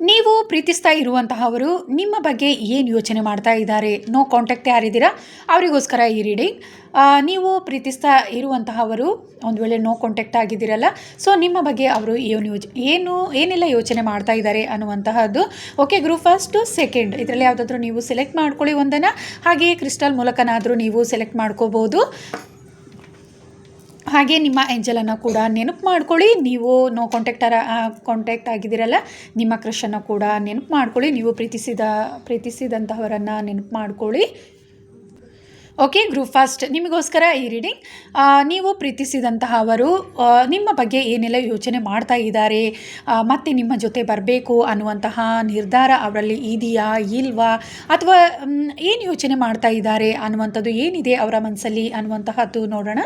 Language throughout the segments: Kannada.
ನೀವು ಪ್ರೀತಿಸ್ತಾ ಇರುವಂತಹವರು ನಿಮ್ಮ ಬಗ್ಗೆ ಏನು ಯೋಚನೆ ಮಾಡ್ತಾ ಇದ್ದಾರೆ? ನೋ ಕಾಂಟ್ಯಾಕ್ಟ್ ಯಾರಿದ್ದೀರಾ ಅವರಿಗೋಸ್ಕರ ಈ ರೀಡಿಂಗ್. ನೀವು ಪ್ರೀತಿಸ್ತಾ ಇರುವಂತಹವರು ಒಂದು ವೇಳೆ ನೋ ಕಾಂಟ್ಯಾಕ್ಟ್ ಆಗಿದ್ದೀರಲ್ಲ, ಸೊ ನಿಮ್ಮ ಬಗ್ಗೆ ಅವರು ಏನೆಲ್ಲ ಯೋಚನೆ ಮಾಡ್ತಾ ಇದ್ದಾರೆ ಅನ್ನುವಂತಹದ್ದು. ಓಕೆ, ಗ್ರೂಪ್ ಫಸ್ಟ್ ಸೆಕೆಂಡ್ ಇದರಲ್ಲಿ ಯಾವುದಾದ್ರೂ ನೀವು ಸೆಲೆಕ್ಟ್ ಮಾಡ್ಕೊಳ್ಳಿ ಒಂದನ್ನು. ಹಾಗೆಯೇ ಕ್ರಿಸ್ಟಲ್ ಮೂಲಕನಾದರೂ ನೀವು ಸೆಲೆಕ್ಟ್ ಮಾಡ್ಕೋಬೋದು. ಹಾಗೆ ನಿಮ್ಮ ಏಂಜಲನ್ನು ಕೂಡ ನೆನಪು ಮಾಡ್ಕೊಳ್ಳಿ. ನೀವು ನೋ ಕಾಂಟ್ಯಾಕ್ಟ್ ಆಗಿದ್ದೀರಲ್ಲ, ನಿಮ್ಮ ಕ್ರಷನ್ನು ಕೂಡ ನೆನಪು ಮಾಡ್ಕೊಳ್ಳಿ. ನೀವು ಪ್ರೀತಿಸಿದಂತಹವರನ್ನು ನೆನಪು ಮಾಡ್ಕೊಳ್ಳಿ. ಓಕೆ, ಗ್ರೂಪ್ ಫಸ್ಟ್ ನಿಮಗೋಸ್ಕರ ಈ ರೀಡಿಂಗ್. ನೀವು ಪ್ರೀತಿಸಿದಂತಹವರು ನಿಮ್ಮ ಬಗ್ಗೆ ಏನೆಲ್ಲ ಯೋಚನೆ ಮಾಡ್ತಾ ಇದ್ದಾರೆ, ಮತ್ತು ನಿಮ್ಮ ಜೊತೆ ಬರಬೇಕು ಅನ್ನುವಂತಹ ನಿರ್ಧಾರ ಅವರಲ್ಲಿ ಇದೆಯಾ ಇಲ್ವಾ, ಅಥವಾ ಏನು ಯೋಚನೆ ಮಾಡ್ತಾ ಇದ್ದಾರೆ ಅನ್ನುವಂಥದ್ದು ಏನಿದೆ ಅವರ ಮನಸ್ಸಲ್ಲಿ ಅನ್ನುವಂತಹದ್ದು ನೋಡೋಣ.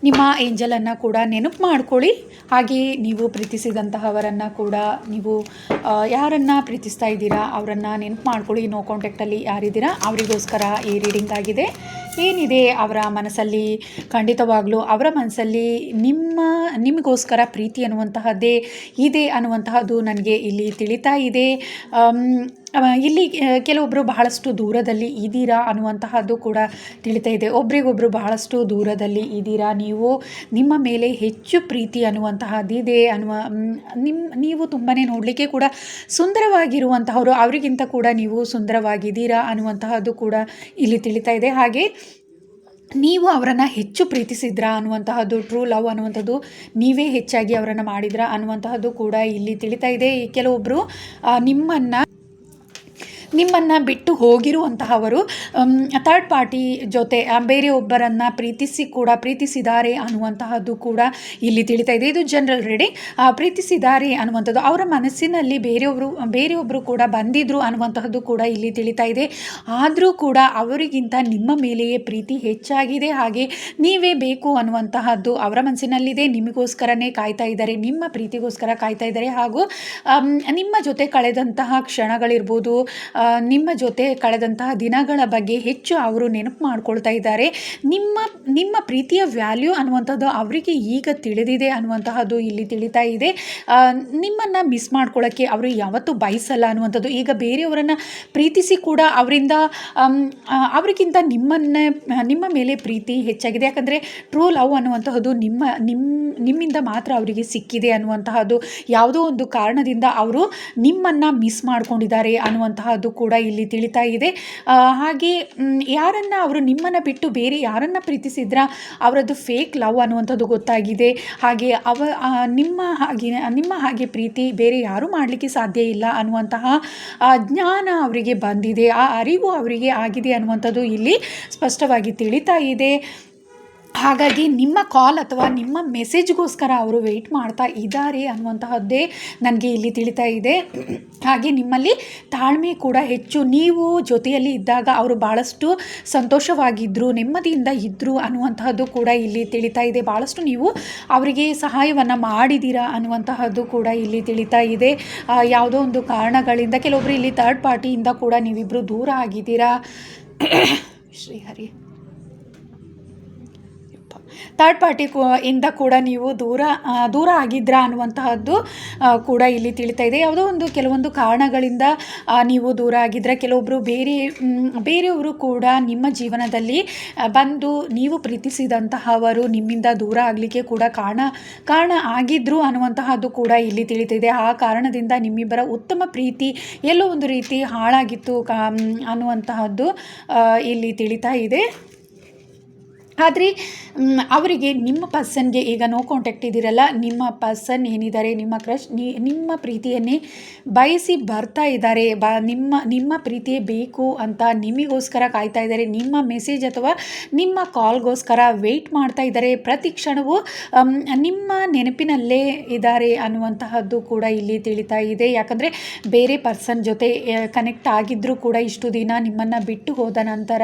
ನಿಮ್ಮ ಏಂಜಲನ್ನು ಕೂಡ ನೆನಪು ಮಾಡ್ಕೊಳ್ಳಿ. ಹಾಗೆಯೇ ನೀವು ಪ್ರೀತಿಸಿದಂತಹವರನ್ನು ಕೂಡ ನೀವು ಯಾರನ್ನು ಪ್ರೀತಿಸ್ತಾ ಇದ್ದೀರಾ ಅವರನ್ನು ನೆನಪು ಮಾಡ್ಕೊಳ್ಳಿ. ನೋ ಕಾಂಟ್ಯಾಕ್ಟಲ್ಲಿ ಯಾರಿದ್ದೀರಾ ಅವರಿಗೋಸ್ಕರ ಈ ರೀಡಿಂಗ್ ಆಗಿದೆ. ಏನಿದೆ ಅವರ ಮನಸ್ಸಲ್ಲಿ, ಖಂಡಿತವಾಗ್ಲೂ ಅವರ ಮನಸ್ಸಲ್ಲಿ ನಿಮಗೋಸ್ಕರ ಪ್ರೀತಿ ಅನ್ನುವಂತಹದ್ದೇ ಇದೆ ಅನ್ನುವಂತಹದ್ದು ನನಗೆ ಇಲ್ಲಿ ತಿಳಿತಾ ಇದೆ. ಇಲ್ಲಿ ಕೆಲವೊಬ್ಬರು ಬಹಳಷ್ಟು ದೂರದಲ್ಲಿ ಇದ್ದೀರಾ ಅನ್ನುವಂತಹದ್ದು ಕೂಡ ತಿಳಿತಾ ಇದೆ. ಒಬ್ರಿಗೊಬ್ಬರು ಬಹಳಷ್ಟು ದೂರದಲ್ಲಿ ಇದ್ದೀರಾ. ನಿಮ್ಮ ಮೇಲೆ ಹೆಚ್ಚು ಪ್ರೀತಿ ಅನ್ನುವಂತಹದ್ದಿದೆ ನೀವು ತುಂಬಾ ನೋಡಲಿಕ್ಕೆ ಕೂಡ ಸುಂದರವಾಗಿರುವಂತಹವರು, ಅವರಿಗಿಂತ ಕೂಡ ನೀವು ಸುಂದರವಾಗಿದ್ದೀರಾ ಅನ್ನುವಂತಹದ್ದು ಕೂಡ ಇಲ್ಲಿ ತಿಳಿತಾ ಇದೆ. ಹಾಗೆ ನೀವು ಅವರನ್ನು ಹೆಚ್ಚು ಪ್ರೀತಿಸಿದ್ರಾ ಅನ್ನುವಂತಹದ್ದು, ಟ್ರೂ ಲವ್ ಅನ್ನುವಂಥದ್ದು ನೀವೇ ಹೆಚ್ಚಾಗಿ ಅವರನ್ನು ಮಾಡಿದ್ರಾ ಅನ್ನುವಂತಹದ್ದು ಕೂಡ ಇಲ್ಲಿ ತಿಳಿತಾ ಇದೆ. ಕೆಲವೊಬ್ಬರು ನಿಮ್ಮನ್ನು ಬಿಟ್ಟು ಹೋಗಿರುವಂತಹವರು ಥರ್ಡ್ ಪಾರ್ಟಿ ಜೊತೆ ಬೇರೆಯೊಬ್ಬರನ್ನು ಪ್ರೀತಿಸಿದ್ದಾರೆ ಅನ್ನುವಂತಹದ್ದು ಕೂಡ ಇಲ್ಲಿ ತಿಳಿತಾ ಇದೆ. ಇದು ಜನರಲ್ ರೀಡಿಂಗ್. ಪ್ರೀತಿಸಿದ್ದಾರೆ ಅನ್ನುವಂಥದ್ದು ಅವರ ಮನಸ್ಸಿನಲ್ಲಿ ಬೇರೆಯೊಬ್ಬರು ಕೂಡ ಬಂದಿದ್ರು ಅನ್ನುವಂತಹದ್ದು ಕೂಡ ಇಲ್ಲಿ ತಿಳಿತಾ ಇದೆ. ಆದರೂ ಕೂಡ ಅವರಿಗಿಂತ ನಿಮ್ಮ ಮೇಲೆಯೇ ಪ್ರೀತಿ ಹೆಚ್ಚಾಗಿದೆ. ಹಾಗೆ ನೀವೇ ಬೇಕು ಅನ್ನುವಂತಹದ್ದು ಅವರ ಮನಸ್ಸಿನಲ್ಲಿದೆ. ನಿಮಗೋಸ್ಕರನೇ ಕಾಯ್ತಾ ಇದ್ದಾರೆ, ನಿಮ್ಮ ಪ್ರೀತಿಗೋಸ್ಕರ ಕಾಯ್ತಾ ಇದ್ದಾರೆ. ಹಾಗೂ ನಿಮ್ಮ ಜೊತೆ ಕಳೆದಂತಹ ಕ್ಷಣಗಳಿರ್ಬೋದು, ನಿಮ್ಮ ಜೊತೆ ಕಳೆದಂತಹ ದಿನಗಳ ಬಗ್ಗೆ ಹೆಚ್ಚು ಅವರು ನೆನಪು ಮಾಡ್ಕೊಳ್ತಾ ಇದ್ದಾರೆ. ನಿಮ್ಮ ಪ್ರೀತಿಯ ವ್ಯಾಲ್ಯೂ ಅನ್ನುವಂಥದ್ದು ಅವರಿಗೆ ಈಗ ತಿಳಿದಿದೆ ಅನ್ನುವಂತಹದ್ದು ಇಲ್ಲಿ ತಿಳಿತಾ ಇದೆ. ನಿಮ್ಮನ್ನು ಮಿಸ್ ಮಾಡ್ಕೊಳ್ಳೋಕ್ಕೆ ಅವರು ಯಾವತ್ತೂ ಬಯಸಲ್ಲ ಅನ್ನುವಂಥದ್ದು. ಈಗ ಬೇರೆಯವರನ್ನು ಪ್ರೀತಿಸಿ ಕೂಡ ಅವರಿಗಿಂತ ನಿಮ್ಮ ಮೇಲೆ ಪ್ರೀತಿ ಹೆಚ್ಚಾಗಿದೆ. ಯಾಕಂದರೆ ಟ್ರೂ ಲವ್ ಅನ್ನುವಂತಹದ್ದು ನಿಮ್ಮಿಂದ ಮಾತ್ರ ಅವರಿಗೆ ಸಿಕ್ಕಿದೆ ಅನ್ನುವಂತಹದ್ದು. ಯಾವುದೋ ಒಂದು ಕಾರಣದಿಂದ ಅವರು ನಿಮ್ಮನ್ನು ಮಿಸ್ ಮಾಡ್ಕೊಂಡಿದ್ದಾರೆ ಅನ್ನುವಂತಹದ್ದು ಕೂಡ ಇಲ್ಲಿ ತಿಳಿತಾ ಇದೆ. ಹಾಗೆ ಯಾರನ್ನು ಅವರು ನಿಮ್ಮನ್ನು ಬಿಟ್ಟು ಬೇರೆ ಯಾರನ್ನು ಪ್ರೀತಿಸಿದ್ರ ಅವರದ್ದು ಫೇಕ್ ಲವ್ ಅನ್ನುವಂಥದ್ದು ಗೊತ್ತಾಗಿದೆ. ಹಾಗೆ ನಿಮ್ಮ ಹಾಗೆ ಪ್ರೀತಿ ಬೇರೆ ಯಾರೂ ಮಾಡಲಿಕ್ಕೆ ಸಾಧ್ಯ ಇಲ್ಲ ಅನ್ನುವಂತಹ ಜ್ಞಾನ ಅವರಿಗೆ ಬಂದಿದೆ, ಆ ಅರಿವು ಅವರಿಗೆ ಆಗಿದೆ ಅನ್ನುವಂಥದ್ದು ಇಲ್ಲಿ ಸ್ಪಷ್ಟವಾಗಿ ತಿಳಿತಾ ಇದೆ. ಹಾಗಾಗಿ ನಿಮ್ಮ ಕಾಲ್ ಅಥವಾ ನಿಮ್ಮ ಮೆಸೇಜ್ಗೋಸ್ಕರ ಅವರು ವೆಯ್ಟ್ ಮಾಡ್ತಾ ಇದ್ದಾರೆ ಅನ್ನುವಂತಹದ್ದೇ ನನಗೆ ಇಲ್ಲಿ ತಿಳಿತಾ ಇದೆ. ಹಾಗೆ ನಿಮ್ಮಲ್ಲಿ ತಾಳ್ಮೆ ಕೂಡ ಹೆಚ್ಚು. ನೀವು ಜೊತೆಯಲ್ಲಿ ಇದ್ದಾಗ ಅವರು ಭಾಳಷ್ಟು ಸಂತೋಷವಾಗಿದ್ದರು, ನೆಮ್ಮದಿಯಿಂದ ಇದ್ದರು ಅನ್ನುವಂತಹದ್ದು ಕೂಡ ಇಲ್ಲಿ ತಿಳಿತಾ ಇದೆ. ಭಾಳಷ್ಟು ನೀವು ಅವರಿಗೆ ಸಹಾಯವನ್ನು ಮಾಡಿದ್ದೀರಾ ಅನ್ನುವಂತಹದ್ದು ಕೂಡ ಇಲ್ಲಿ ತಿಳಿತಾ ಇದೆ. ಯಾವುದೋ ಒಂದು ಕಾರಣಗಳಿಂದ ಕೆಲವೊಬ್ಬರು ಇಲ್ಲಿ ಥರ್ಡ್ ಪಾರ್ಟಿಯಿಂದ ಕೂಡ ನೀವಿಬ್ಬರು ದೂರ ಆಗಿದ್ದೀರಾ. ಶ್ರೀಹರಿ, ಥರ್ಡ್ ಪಾರ್ಟಿ ಇಂದ ಕೂಡ ನೀವು ದೂರ ಆಗಿದ್ರಾ ಅನ್ನುವಂತಹದ್ದು ಕೂಡ ಇಲ್ಲಿ ತಿಳಿತಾ ಇದೆ. ಯಾವುದೋ ಕೆಲವೊಂದು ಕಾರಣಗಳಿಂದ ನೀವು ದೂರ ಆಗಿದ್ರೆ, ಕೆಲವೊಬ್ಬರು ಬೇರೆಯವರು ಕೂಡ ನಿಮ್ಮ ಜೀವನದಲ್ಲಿ ಬಂದು ನೀವು ಪ್ರೀತಿಸಿದಂತಹವರು ನಿಮ್ಮಿಂದ ದೂರ ಆಗಲಿಕ್ಕೆ ಕೂಡ ಕಾರಣ ಆಗಿದ್ರು ಅನ್ನುವಂತಹದ್ದು ಕೂಡ ಇಲ್ಲಿ ತಿಳಿತಿದೆ. ಆ ಕಾರಣದಿಂದ ನಿಮ್ಮಿಬ್ಬರ ಉತ್ತಮ ಪ್ರೀತಿ ಎಲ್ಲೋ ಒಂದು ರೀತಿ ಹಾಳಾಗಿತ್ತು ಅನ್ನುವಂತಹದ್ದು ಇಲ್ಲಿ ತಿಳಿತಾ ಇದೆ. ಆದರೆ ಅವರಿಗೆ ನಿಮ್ಮ ಪರ್ಸನ್ಗೆ ಈಗ ನೋ ಕಾಂಟ್ಯಾಕ್ಟ್ ಇದ್ದೀರಲ್ಲ, ನಿಮ್ಮ ಪರ್ಸನ್ ಏನಿದ್ದಾರೆ, ನಿಮ್ಮ ಕ್ರಶ್ ನಿಮ್ಮ ಪ್ರೀತಿಯನ್ನೇ ಬಯಸಿ ಬರ್ತಾ ಇದ್ದಾರೆ. ನಿಮ್ಮ ಪ್ರೀತಿಯೇ ಬೇಕು ಅಂತ ನಿಮಗೋಸ್ಕರ ಕಾಯ್ತಾ ಇದ್ದಾರೆ. ನಿಮ್ಮ ಮೆಸೇಜ್ ಅಥವಾ ನಿಮ್ಮ ಕಾಲ್ಗೋಸ್ಕರ ವೆಯ್ಟ್ ಮಾಡ್ತಾ ಇದ್ದಾರೆ. ಪ್ರತಿ ಕ್ಷಣವೂ ನಿಮ್ಮ ನೆನಪಿನಲ್ಲೇ ಇದ್ದಾರೆ ಅನ್ನುವಂತಹದ್ದು ಕೂಡ ಇಲ್ಲಿ ತಿಳಿತಾ ಇದೆ. ಯಾಕಂದರೆ ಬೇರೆ ಪರ್ಸನ್ ಜೊತೆ ಕನೆಕ್ಟ್ ಆಗಿದ್ದರೂ ಕೂಡ ಇಷ್ಟು ದಿನ ನಿಮ್ಮನ್ನು ಬಿಟ್ಟು ಹೋದ ನಂತರ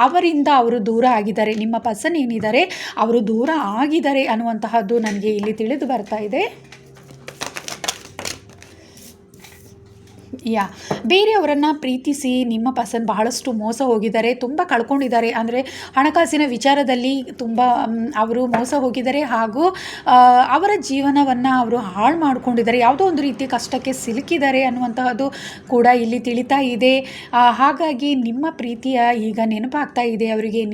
ಅವರಿಂದ ಅವರು ದೂರ ಆಗಿದ್ದಾರೆ. ನಿಮ್ಮ ಪರ್ಸನ್ ಏನಿದ್ದಾರೆ ಅವರು ದೂರ ಆಗಿದ್ದಾರೆ ಅನ್ನುವಂತಹದ್ದು ನನಗೆ ಇಲ್ಲಿ ತಿಳಿದು ಬರ್ತಾ ಇದೆ. ಯಾ ಬೇರೆಯವರನ್ನು ಪ್ರೀತಿಸಿ ನಿಮ್ಮ ಪರ್ಸನ್ ಬಹಳಷ್ಟು ಮೋಸ ಹೋಗಿದ್ದಾರೆ, ತುಂಬ ಕಳ್ಕೊಂಡಿದ್ದಾರೆ. ಅಂದರೆ ಹಣಕಾಸಿನ ವಿಚಾರದಲ್ಲಿ ತುಂಬ ಅವರು ಮೋಸ ಹೋಗಿದ್ದಾರೆ ಹಾಗೂ ಅವರ ಜೀವನವನ್ನು ಅವರು ಹಾಳು ಮಾಡಿಕೊಂಡಿದ್ದಾರೆ. ಯಾವುದೋ ಒಂದು ರೀತಿ ಕಷ್ಟಕ್ಕೆ ಸಿಲುಕಿದ್ದಾರೆ ಅನ್ನುವಂತಹದ್ದು ಕೂಡ ಇಲ್ಲಿ ತಿಳಿತಾ ಇದೆ. ಹಾಗಾಗಿ ನಿಮ್ಮ ಪ್ರೀತಿಯ ಈಗ ನೆನಪಾಗ್ತಾ ಇದೆ ಅವರಿಗೆ.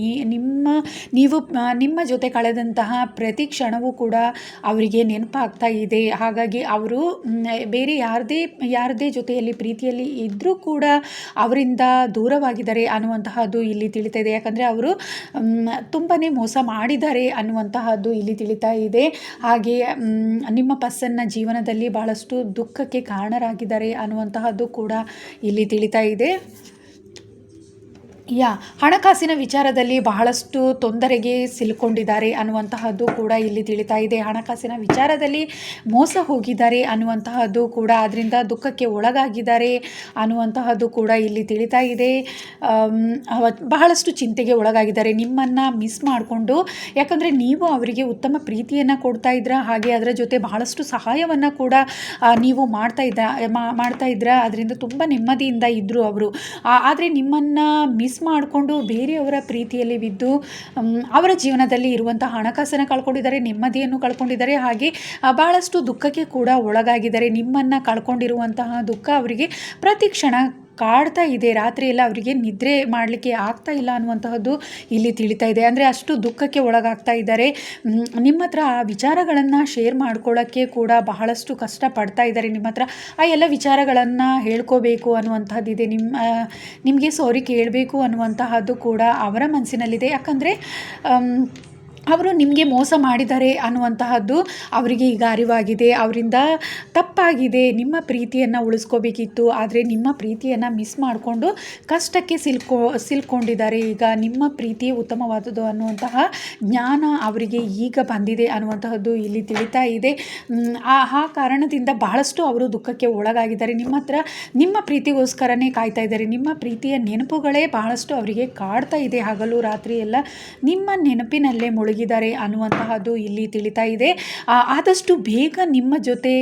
ನೀವು ನಿಮ್ಮ ಜೊತೆ ಕಳೆದಂತಹ ಪ್ರತಿ ಕ್ಷಣವೂ ಕೂಡ ಅವರಿಗೆ ನೆನಪಾಗ್ತಾ ಇದೆ. ಹಾಗಾಗಿ ಅವರು ಬೇರೆ ಯಾರದೇ ಜೊತೆಯಲ್ಲಿ ಪ್ರೀತಿಯಲ್ಲಿ ಇದ್ದರೂ ಕೂಡ ಅವರಿಂದ ದೂರವಾಗಿದ್ದಾರೆ ಅನ್ನುವಂತಹದ್ದು ಇಲ್ಲಿ ತಿಳಿತಾ ಇದೆ. ಯಾಕಂದರೆ ಅವರು ತುಂಬಾ ಮೋಸ ಮಾಡಿದ್ದಾರೆ ಅನ್ನುವಂತಹದ್ದು ಇಲ್ಲಿ ತಿಳಿತಾ ಇದೆ. ಹಾಗೆ ನಿಮ್ಮ ಪರ್ಸನ್ನ ಜೀವನದಲ್ಲಿ ಬಹಳಷ್ಟು ದುಃಖಕ್ಕೆ ಕಾರಣರಾಗಿದ್ದಾರೆ ಅನ್ನುವಂತಹದ್ದು ಕೂಡ ಇಲ್ಲಿ ತಿಳಿತಾ ಇದೆ. ಹಣಕಾಸಿನ ವಿಚಾರದಲ್ಲಿ ಬಹಳಷ್ಟು ತೊಂದರೆಗೆ ಸಿಲುಕೊಂಡಿದ್ದಾರೆ ಅನ್ನುವಂತಹದ್ದು ಕೂಡ ಇಲ್ಲಿ ತಿಳಿತಾ ಇದೆ. ಹಣಕಾಸಿನ ವಿಚಾರದಲ್ಲಿ ಮೋಸ ಹೋಗಿದ್ದಾರೆ ಅನ್ನುವಂತಹದ್ದು ಕೂಡ, ಅದರಿಂದ ದುಃಖಕ್ಕೆ ಒಳಗಾಗಿದ್ದಾರೆ ಅನ್ನುವಂತಹದ್ದು ಕೂಡ ಇಲ್ಲಿ ತಿಳಿತಾ ಇದೆ. ಬಹಳಷ್ಟು ಚಿಂತೆಗೆ ಒಳಗಾಗಿದ್ದಾರೆ ನಿಮ್ಮನ್ನು ಮಿಸ್ ಮಾಡಿಕೊಂಡು. ಯಾಕಂದರೆ ನೀವು ಅವರಿಗೆ ಉತ್ತಮ ಪ್ರೀತಿಯನ್ನು ಕೊಡ್ತಾ ಇದ್ರ, ಹಾಗೆ ಅದರ ಜೊತೆ ಬಹಳಷ್ಟು ಸಹಾಯವನ್ನು ಕೂಡ ನೀವು ಮಾಡ್ತಾ ಇದ್ರ. ಅದರಿಂದ ತುಂಬ ನೆಮ್ಮದಿಯಿಂದ ಇದ್ದರು ಅವರು. ಆದರೆ ನಿಮ್ಮನ್ನು ಮಿಸ್ ಮಾಡಿಕೊಂಡು ಬೇರೆಯವರ ಪ್ರೀತಿಯಲ್ಲಿ ಬಿದ್ದು ಅವರ ಜೀವನದಲ್ಲಿ ಇರುವಂಥ ಹಣಕಾಸನ್ನು ಕಳ್ಕೊಂಡಿದ್ದಾರೆ, ನೆಮ್ಮದಿಯನ್ನು ಕಳ್ಕೊಂಡಿದ್ದಾರೆ. ಹಾಗೆ ಭಾಳಷ್ಟು ದುಃಖಕ್ಕೆ ಕೂಡ ಒಳಗಾಗಿದ್ದಾರೆ. ನಿಮ್ಮನ್ನು ಕಳ್ಕೊಂಡಿರುವಂತಹ ದುಃಖ ಅವರಿಗೆ ಪ್ರತಿ ಕ್ಷಣ ಕಾಡ್ತಾ ಇದೆ. ರಾತ್ರಿ ಎಲ್ಲ ಅವರಿಗೆ ನಿದ್ರೆ ಮಾಡಲಿಕ್ಕೆ ಆಗ್ತಾ ಇಲ್ಲ ಅನ್ನುವಂತಹದ್ದು ಇಲ್ಲಿ ತಿಳಿತಾ ಇದೆ. ಅಂದರೆ ಅಷ್ಟು ದುಃಖಕ್ಕೆ ಒಳಗಾಗ್ತಾ ಇದ್ದಾರೆ. ನಿಮ್ಮ ಹತ್ರ ಆ ವಿಚಾರಗಳನ್ನು ಶೇರ್ ಮಾಡ್ಕೊಳ್ಳೋಕ್ಕೆ ಕೂಡ ಬಹಳಷ್ಟು ಕಷ್ಟಪಡ್ತಾ ಇದ್ದಾರೆ. ನಿಮ್ಮ ಹತ್ರ ಆ ಎಲ್ಲ ವಿಚಾರಗಳನ್ನು ಹೇಳ್ಕೋಬೇಕು ಅನ್ನುವಂಥದ್ದಿದೆ. ನಿಮಗೆ ಸಾರಿ ಕೇಳಬೇಕು ಅನ್ನುವಂತಹದ್ದು ಕೂಡ ಅವರ ಮನಸ್ಸಿನಲ್ಲಿದೆ. ಯಾಕಂದರೆ ಅವರು ನಿಮಗೆ ಮೋಸ ಮಾಡಿದ್ದಾರೆ ಅನ್ನುವಂತಹದ್ದು ಅವರಿಗೆ ಈಗ ಅರಿವಾಗಿದೆ. ಅವರಿಂದ ತಪ್ಪಾಗಿದೆ. ನಿಮ್ಮ ಪ್ರೀತಿಯನ್ನು ಉಳಿಸ್ಕೋಬೇಕಿತ್ತು, ಆದರೆ ನಿಮ್ಮ ಪ್ರೀತಿಯನ್ನು ಮಿಸ್ ಮಾಡಿಕೊಂಡು ಕಷ್ಟಕ್ಕೆ ಸಿಲ್ಕೊಂಡಿದ್ದಾರೆ. ಈಗ ನಿಮ್ಮ ಪ್ರೀತಿ ಉತ್ತಮವಾದದ್ದು ಅನ್ನುವಂತಹ ಜ್ಞಾನ ಅವರಿಗೆ ಈಗ ಬಂದಿದೆ ಅನ್ನುವಂತಹದ್ದು ಇಲ್ಲಿ ತಿಳಿತಾ ಇದೆ. ಆ ಕಾರಣದಿಂದ ಬಹಳಷ್ಟು ಅವರು ದುಃಖಕ್ಕೆ ಒಳಗಾಗಿದ್ದಾರೆ. ನಿಮ್ಮ ಪ್ರೀತಿಗೋಸ್ಕರನೇ ಕಾಯ್ತಾ ಇದ್ದಾರೆ. ನಿಮ್ಮ ಪ್ರೀತಿಯ ನೆನಪುಗಳೇ ಬಹಳಷ್ಟು ಅವರಿಗೆ ಕಾಡ್ತಾ ಇದೆ. ಹಗಲು ರಾತ್ರಿ ಎಲ್ಲ ನಿಮ್ಮ ನೆನಪಿನಲ್ಲೇ ಮುಳುಗಿದ್ದಾರೆ ಅನ್ನುವಂತಹದ್ದು ಇಲ್ಲಿ ತಿಳಿತಾ ಇದೆ. ಆದಷ್ಟು ಬೇಗ ನಿಮ್ಮ ಜೊತೆ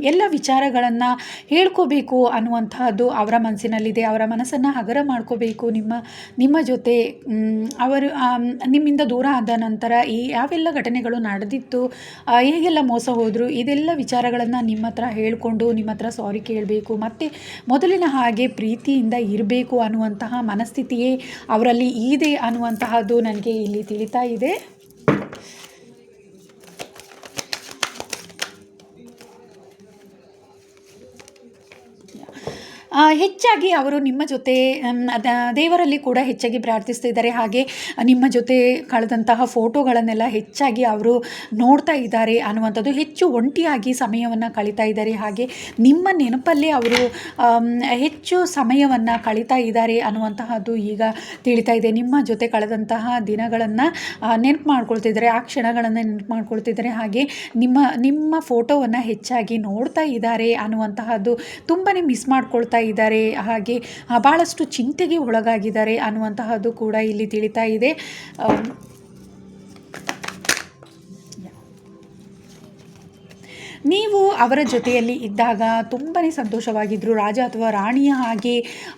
ಎಲ್ಲ ವಿಚಾರಗಳನ್ನು ಹೇಳ್ಕೋಬೇಕು ಅನ್ನುವಂತಹದ್ದು ಅವರ ಮನಸ್ಸಿನಲ್ಲಿದೆ. ಅವರ ಮನಸ್ಸನ್ನು ಹಗರ ಮಾಡ್ಕೋಬೇಕು. ನಿಮ್ಮ ಜೊತೆ ಅವರು ನಿಮ್ಮಿಂದ ದೂರ ಆದ ನಂತರ ಯಾವೆಲ್ಲ ಘಟನೆಗಳು ನಡೆದಿತ್ತು, ಹೇಗೆಲ್ಲ ಮೋಸ ಹೋದರು, ಇದೆಲ್ಲ ವಿಚಾರಗಳನ್ನು ನಿಮ್ಮ ಹತ್ರ ಹೇಳಿಕೊಂಡು ನಿಮ್ಮ ಹತ್ರ ಸಾರಿ ಕೇಳಬೇಕು. ಮತ್ತು ಮೊದಲಿನ ಹಾಗೆ ಪ್ರೀತಿಯಿಂದ ಇರಬೇಕು ಅನ್ನುವಂತಹ ಮನಸ್ಥಿತಿಯೇ ಅವರಲ್ಲಿ ಇದೆ ಅನ್ನುವಂತಹದ್ದು ನನಗೆ ಇಲ್ಲಿ ತಿಳಿತಾ ಇದೆ. ಹೆಚ್ಚಾಗಿ ಅವರು ನಿಮ್ಮ ಜೊತೆ ದೇವರಲ್ಲಿ ಕೂಡ ಹೆಚ್ಚಾಗಿ ಪ್ರಾರ್ಥಿಸ್ತಿದ್ದಾರೆ. ಹಾಗೆ ನಿಮ್ಮ ಜೊತೆ ಕಳೆದಂತಹ ಫೋಟೋಗಳನ್ನೆಲ್ಲ ಹೆಚ್ಚಾಗಿ ಅವರು ನೋಡ್ತಾ ಇದ್ದಾರೆ ಅನ್ನುವಂಥದ್ದು. ಹೆಚ್ಚು ಒಂಟಿಯಾಗಿ ಸಮಯವನ್ನು ಕಳೀತಾ ಇದ್ದಾರೆ. ಹಾಗೆ ನಿಮ್ಮ ನೆನಪಲ್ಲೇ ಅವರು ಹೆಚ್ಚು ಸಮಯವನ್ನು ಕಳೀತಾ ಇದ್ದಾರೆ ಅನ್ನುವಂತಹದ್ದು ಈಗ ತಿಳಿತಾ ಇದೆ. ನಿಮ್ಮ ಜೊತೆ ಕಳೆದಂತಹ ದಿನಗಳನ್ನು ನೆನಪು ಮಾಡ್ಕೊಳ್ತಿದ್ದಾರೆ, ಆ ಕ್ಷಣಗಳನ್ನು ನೆನಪು ಮಾಡ್ಕೊಳ್ತಿದ್ದಾರೆ. ಹಾಗೆ ನಿಮ್ಮ ಫೋಟೋವನ್ನು ಹೆಚ್ಚಾಗಿ ನೋಡ್ತಾ ಇದ್ದಾರೆ ಅನ್ನುವಂತಹದ್ದು, ತುಂಬಾ ಮಿಸ್ ಮಾಡ್ಕೊಳ್ತಾ ಇದ್ದಾರೆ. ಹಾಗೆ ಭಾಳಷ್ಟು ಚಿಂತೆಗೆ ಒಳಗಾಗಿದ್ದಾರೆ ಅನ್ನುವಂತಹದ್ದು ಕೂಡ ಇಲ್ಲಿ ತಿಳಿತಾ ಇದೆ. ನೀವು ಅವರ ಜೊತೆಯಲ್ಲಿ ಇದ್ದಾಗ ತುಂಬಾ ಸಂತೋಷವಾಗಿದ್ದರು. ರಾಜ ಅಥವಾ ರಾಣಿಯ ಹಾಗೆ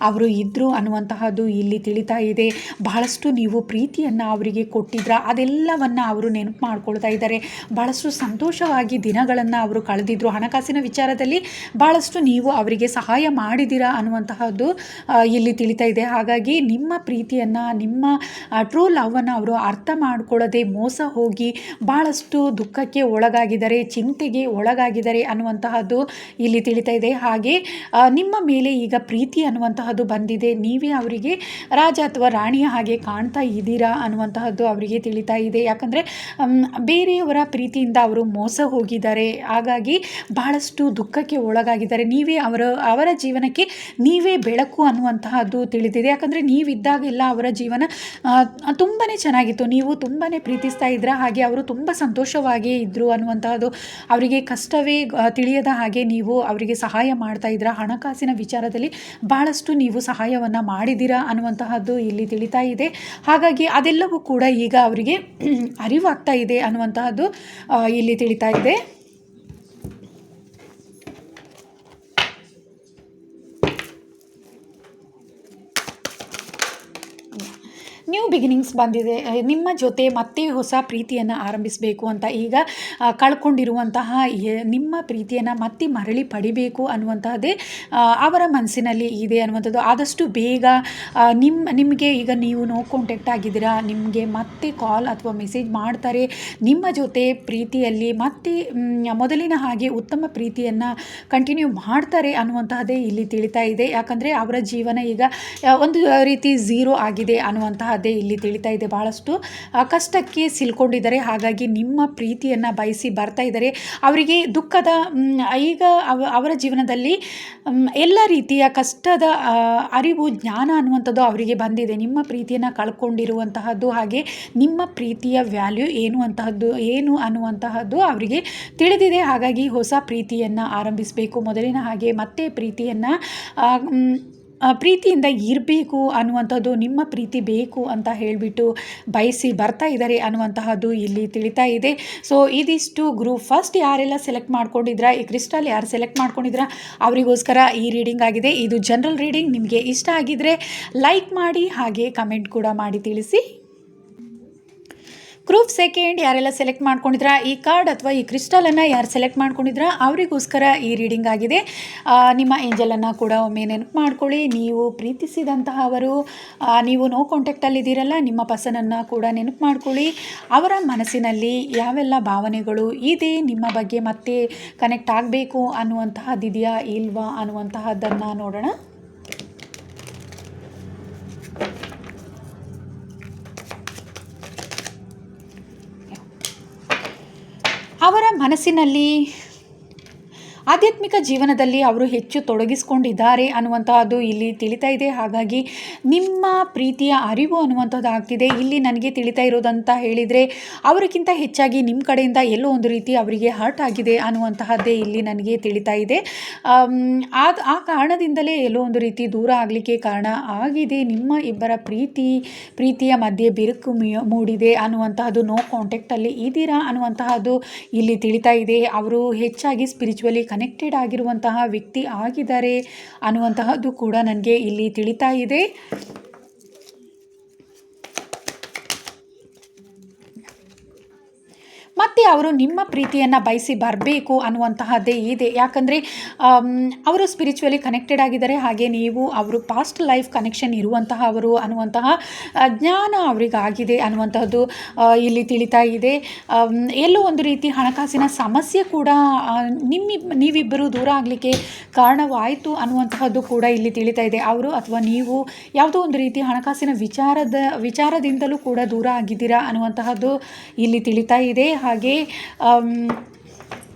ಅವರು ಇದ್ದರು ಅನ್ನುವಂತಹದ್ದು ಇಲ್ಲಿ ತಿಳಿತಾ ಇದೆ. ಬಹಳಷ್ಟು ನೀವು ಪ್ರೀತಿಯನ್ನು ಅವರಿಗೆ ಕೊಟ್ಟಿದ್ರ, ಅದೆಲ್ಲವನ್ನು ಅವರು ನೆನಪು ಮಾಡ್ಕೊಳ್ತಾ ಇದ್ದಾರೆ. ಭಾಳಷ್ಟು ಸಂತೋಷವಾಗಿ ದಿನಗಳನ್ನು ಅವರು ಕಳೆದಿದ್ರು. ಹಣಕಾಸಿನ ವಿಚಾರದಲ್ಲಿ ಭಾಳಷ್ಟು ನೀವು ಅವರಿಗೆ ಸಹಾಯ ಮಾಡಿದ್ದೀರಾ ಅನ್ನುವಂತಹದ್ದು ಇಲ್ಲಿ ತಿಳಿತಾ ಇದೆ. ಹಾಗಾಗಿ ನಿಮ್ಮ ಪ್ರೀತಿಯನ್ನು, ನಿಮ್ಮ ಟ್ರೂ ಲವ್ವನ್ನು ಅವರು ಅರ್ಥ ಮಾಡ್ಕೊಳ್ಳದೆ ಮೋಸ ಹೋಗಿ ಭಾಳಷ್ಟು ದುಃಖಕ್ಕೆ ಒಳಗಾಗಿದ್ದಾರೆ, ಚಿಂತೆಗೆ ಒಳಗಾಗಿದ್ದಾರೆ ಅನ್ನುವಂತಹದ್ದು ಇಲ್ಲಿ ತಿಳಿತಾ ಇದೆ. ಹಾಗೆ ನಿಮ್ಮ ಮೇಲೆ ಈಗ ಪ್ರೀತಿ ಅನ್ನುವಂತಹದ್ದು ಬಂದಿದೆ. ನೀವೇ ಅವರಿಗೆ ರಾಜ ಅಥವಾ ರಾಣಿಯ ಹಾಗೆ ಕಾಣ್ತಾ ಇದ್ದೀರಾ ಅನ್ನುವಂತಹದ್ದು ಅವರಿಗೆ ತಿಳಿತಾ ಇದೆ. ಯಾಕಂದರೆ ಬೇರೆಯವರ ಪ್ರೀತಿಯಿಂದ ಅವರು ಮೋಸ ಹೋಗಿದ್ದಾರೆ. ಹಾಗಾಗಿ ಬಹಳಷ್ಟು ದುಃಖಕ್ಕೆ ಒಳಗಾಗಿದ್ದಾರೆ. ನೀವೇ ಅವರ ಜೀವನಕ್ಕೆ ನೀವೇ ಬೆಳಕು ಅನ್ನುವಂತಹದ್ದು ತಿಳಿದಿದೆ. ಯಾಕಂದರೆ ನೀವಿದ್ದಾಗೆಲ್ಲ ಅವರ ಜೀವನ ತುಂಬಾ ಚೆನ್ನಾಗಿತ್ತು. ನೀವು ತುಂಬಾ ಪ್ರೀತಿಸ್ತಾ ಇದ್ರ, ಹಾಗೆ ಅವರು ತುಂಬ ಸಂತೋಷವಾಗಿ ಇದ್ದರು ಅನ್ನುವಂತಹದ್ದು ಅವರಿಗೆ ಕಷ್ಟವೇ ತಿಳಿಯದ ಹಾಗೆ ನೀವು ಅವರಿಗೆ ಸಹಾಯ ಮಾಡ್ತಾ ಇದ್ದೀರಾ. ಹಣಕಾಸಿನ ವಿಚಾರದಲ್ಲಿ ಭಾಳಷ್ಟು ನೀವು ಸಹಾಯವನ್ನು ಮಾಡಿದ್ದೀರಾ ಅನ್ನುವಂತಹದ್ದು ಇಲ್ಲಿ ತಿಳಿತಾ ಇದೆ. ಹಾಗಾಗಿ ಅದೆಲ್ಲವೂ ಕೂಡ ಈಗ ಅವರಿಗೆ ಅರಿವಾಗ್ತಾ ಇದೆ ಅನ್ನುವಂತಹದ್ದು ಇಲ್ಲಿ ತಿಳಿತಾ ಇದೆ. ಬಿಗಿನಿಂಗ್ಸ್ ಬಂದಿದೆ. ನಿಮ್ಮ ಜೊತೆ ಮತ್ತೆ ಹೊಸ ಪ್ರೀತಿಯನ್ನು ಆರಂಭಿಸಬೇಕು ಅಂತ, ಈಗ ಕಳ್ಕೊಂಡಿರುವಂತಹ ನಿಮ್ಮ ಪ್ರೀತಿಯನ್ನು ಮತ್ತೆ ಮರಳಿ ಪಡಿಬೇಕು ಅನ್ನುವಂತಹದ್ದೇ ಅವರ ಮನಸ್ಸಿನಲ್ಲಿ ಇದೆ ಅನ್ನುವಂಥದ್ದು. ಆದಷ್ಟು ಬೇಗ ನಿಮಗೆ ಈಗ ನೀವು ನೋ ಕಾಂಟ್ಯಾಕ್ಟ್ ಆಗಿದ್ದೀರಾ, ನಿಮಗೆ ಮತ್ತೆ ಕಾಲ್ ಅಥವಾ ಮೆಸೇಜ್ ಮಾಡ್ತಾರೆ. ನಿಮ್ಮ ಜೊತೆ ಪ್ರೀತಿಯಲ್ಲಿ ಮತ್ತೆ ಮೊದಲಿನ ಹಾಗೆ ಉತ್ತಮ ಪ್ರೀತಿಯನ್ನು ಕಂಟಿನ್ಯೂ ಮಾಡ್ತಾರೆ ಅನ್ನುವಂತಹದ್ದೇ ಇಲ್ಲಿ ತಿಳಿತಾ ಇದೆ. ಯಾಕಂದರೆ ಅವರ ಜೀವನ ಈಗ ಒಂದು ರೀತಿ ಝೀರೋ ಆಗಿದೆ ಅನ್ನುವಂತಹದ್ದೇ ಇಲ್ಲಿ ತಿಳಿತಾ ಇದೆ. ಬಹಳಷ್ಟು ಕಷ್ಟಕ್ಕೆ ಸಿಲ್ಕೊಂಡಿದ್ದಾರೆ. ಹಾಗಾಗಿ ನಿಮ್ಮ ಪ್ರೀತಿಯನ್ನು ಬಯಸಿ ಬರ್ತಾ ಇದ್ದಾರೆ. ಅವರಿಗೆ ದುಃಖದ ಈಗ ಅವರ ಜೀವನದಲ್ಲಿ ಎಲ್ಲ ರೀತಿಯ ಕಷ್ಟದ ಅರಿವು, ಜ್ಞಾನ ಅನ್ನುವಂಥದ್ದು ಅವರಿಗೆ ಬಂದಿದೆ. ನಿಮ್ಮ ಪ್ರೀತಿಯನ್ನು ಕಳ್ಕೊಂಡಿರುವಂತಹದ್ದು, ಹಾಗೆ ನಿಮ್ಮ ಪ್ರೀತಿಯ ವ್ಯಾಲ್ಯೂ ಏನು ಅನ್ನುವಂತಹದ್ದು ಅವರಿಗೆ ತಿಳಿದಿದೆ. ಹಾಗಾಗಿ ಹೊಸ ಪ್ರೀತಿಯನ್ನು ಆರಂಭಿಸಬೇಕು, ಮೊದಲಿನ ಹಾಗೆ ಮತ್ತೆ ಪ್ರೀತಿಯಿಂದ ಇರಬೇಕು ಅನ್ನುವಂಥದ್ದು, ನಿಮ್ಮ ಪ್ರೀತಿ ಬೇಕು ಅಂತ ಹೇಳಿಬಿಟ್ಟು ಬಯಸಿ ಬರ್ತಾ ಇದ್ದಾರೆ ಅನ್ನುವಂತಹದ್ದು ಇಲ್ಲಿ ತಿಳಿತಾ ಇದೆ. ಸೊ ಇದಿಷ್ಟು ಗ್ರೂಪ್ ಫಸ್ಟ್ ಯಾರೆಲ್ಲ ಸೆಲೆಕ್ಟ್ ಮಾಡ್ಕೊಂಡಿದ್ರಾ, ಈ ಕ್ರಿಸ್ಟಲ್ ಯಾರು ಸೆಲೆಕ್ಟ್ ಮಾಡ್ಕೊಂಡಿದ್ರಾ ಅವರಿಗೋಸ್ಕರ ಈ ರೀಡಿಂಗ್ ಆಗಿದೆ. ಇದು ಜನರಲ್ ರೀಡಿಂಗ್. ನಿಮಗೆ ಇಷ್ಟ ಆಗಿದ್ರೆ ಲೈಕ್ ಮಾಡಿ, ಹಾಗೆ ಕಮೆಂಟ್ ಕೂಡ ಮಾಡಿ ತಿಳಿಸಿ. ಗ್ರೂಪ್ ಸೆಕೆಂಡ್ ಯಾರೆಲ್ಲ ಸೆಲೆಕ್ಟ್ ಮಾಡ್ಕೊಂಡಿದ್ರಾ, ಈ ಕಾರ್ಡ್ ಅಥವಾ ಈ ಕ್ರಿಸ್ಟಲನ್ನು ಯಾರು ಸೆಲೆಕ್ಟ್ ಮಾಡ್ಕೊಂಡಿದ್ರಾ ಅವರಿಗೋಸ್ಕರ ಈ ರೀಡಿಂಗ್ ಆಗಿದೆ. ನಿಮ್ಮ ಏಂಜಲನ್ನು ಕೂಡ ಒಮ್ಮೆ ನೆನಪು ಮಾಡ್ಕೊಳ್ಳಿ. ನೀವು ಪ್ರೀತಿಸಿದಂತಹವರು, ನೀವು ನೋ ಕಾಂಟ್ಯಾಕ್ಟಲ್ಲಿದ್ದೀರಲ್ಲ, ನಿಮ್ಮ ಪರ್ಸನನ್ನು ಕೂಡ ನೆನಪು ಮಾಡ್ಕೊಳ್ಳಿ. ಅವರ ಮನಸ್ಸಿನಲ್ಲಿ ಯಾವೆಲ್ಲ ಭಾವನೆಗಳು ಇದೆ ನಿಮ್ಮ ಬಗ್ಗೆ, ಮತ್ತೆ ಕನೆಕ್ಟ್ ಆಗಬೇಕು ಅನ್ನುವಂತಹದ್ದಿದೆಯಾ ಇಲ್ವಾ ಅನ್ನುವಂತಹದ್ದನ್ನು ನೋಡೋಣ. ಅವರ ಮನಸ್ಸಿನಲ್ಲಿ ಆಧ್ಯಾತ್ಮಿಕ ಜೀವನದಲ್ಲಿ ಅವರು ಹೆಚ್ಚು ತೊಡಗಿಸ್ಕೊಂಡಿದ್ದಾರೆ ಅನ್ನುವಂತಹದ್ದು ಇಲ್ಲಿ ತಿಳಿತಾ ಇದೆ. ಹಾಗಾಗಿ ನಿಮ್ಮ ಪ್ರೀತಿಯ ಅರಿವು ಅನ್ನುವಂಥದ್ದು ಆಗ್ತಿದೆ. ಇಲ್ಲಿ ನನಗೆ ತಿಳಿತಾ ಇರೋದಂತ ಹೇಳಿದರೆ, ಅವರಿಗಿಂತ ಹೆಚ್ಚಾಗಿ ನಿಮ್ಮ ಕಡೆಯಿಂದ ಎಲ್ಲೋ ಒಂದು ರೀತಿ ಅವರಿಗೆ ಹರ್ಟ್ ಆಗಿದೆ ಅನ್ನುವಂತಹದ್ದೇ ಇಲ್ಲಿ ನನಗೆ ತಿಳಿತಾ ಇದೆ. ಆ ಕಾರಣದಿಂದಲೇ ಎಲ್ಲೋ ಒಂದು ರೀತಿ ದೂರ ಆಗಲಿಕ್ಕೆ ಕಾರಣ ಆಗಿದೆ. ನಿಮ್ಮ ಇಬ್ಬರ ಪ್ರೀತಿಯ ಮಧ್ಯೆ ಬಿರುಕು ಮೂಡಿದೆ ಅನ್ನುವಂತಹದ್ದು, ನೋ ಕಾಂಟ್ಯಾಕ್ಟಲ್ಲಿ ಇದ್ದೀರಾ ಅನ್ನುವಂತಹದ್ದು ಇಲ್ಲಿ ತಿಳಿತಾ ಇದೆ. ಅವರು ಹೆಚ್ಚಾಗಿ ಸ್ಪಿರಿಚುವಲಿ ಕನೆಕ್ಟೆಡ್ ಆಗಿರುವಂತಹ ವ್ಯಕ್ತಿ ಆಗಿದ್ದಾರೆ ಅನ್ನುವಂತಹದ್ದು ಕೂಡ ನನಗೆ ಇಲ್ಲಿ ತಿಳಿತಾ ಇದೆ. ಮತ್ತು ಅವರು ನಿಮ್ಮ ಪ್ರೀತಿಯನ್ನು ಬಯಸಿ ಬರಬೇಕು ಅನ್ನುವಂತಹದ್ದೇ ಇದೆ. ಯಾಕಂದರೆ ಅವರು ಸ್ಪಿರಿಚುವಲಿ ಕನೆಕ್ಟೆಡ್ ಆಗಿದ್ದಾರೆ, ಹಾಗೆ ನೀವು ಅವರು ಪಾಸ್ಟ್ ಲೈಫ್ ಕನೆಕ್ಷನ್ ಇರುವಂತಹವರು ಅನ್ನುವಂತಹ ಜ್ಞಾನ ಅವರಿಗಾಗಿದೆ ಅನ್ನುವಂತಹದ್ದು ಇಲ್ಲಿ ತಿಳಿತಾ ಇದೆ. ಎಲ್ಲೋ ಒಂದು ರೀತಿ ಹಣಕಾಸಿನ ಸಮಸ್ಯೆ ಕೂಡ ನೀವಿಬ್ಬರು ದೂರ ಆಗಲಿಕ್ಕೆ ಕಾರಣವಾಯಿತು ಅನ್ನುವಂತಹದ್ದು ಕೂಡ ಇಲ್ಲಿ ತಿಳಿತಾ ಇದೆ. ಅವರು ಅಥವಾ ನೀವು ಯಾವುದೋ ಒಂದು ರೀತಿ ಹಣಕಾಸಿನ ವಿಚಾರದಿಂದಲೂ ಕೂಡ ದೂರ ಆಗಿದ್ದೀರಾ ಅನ್ನುವಂತಹದ್ದು ಇಲ್ಲಿ ತಿಳಿತಾ ಇದೆ. ಹಾಗೆ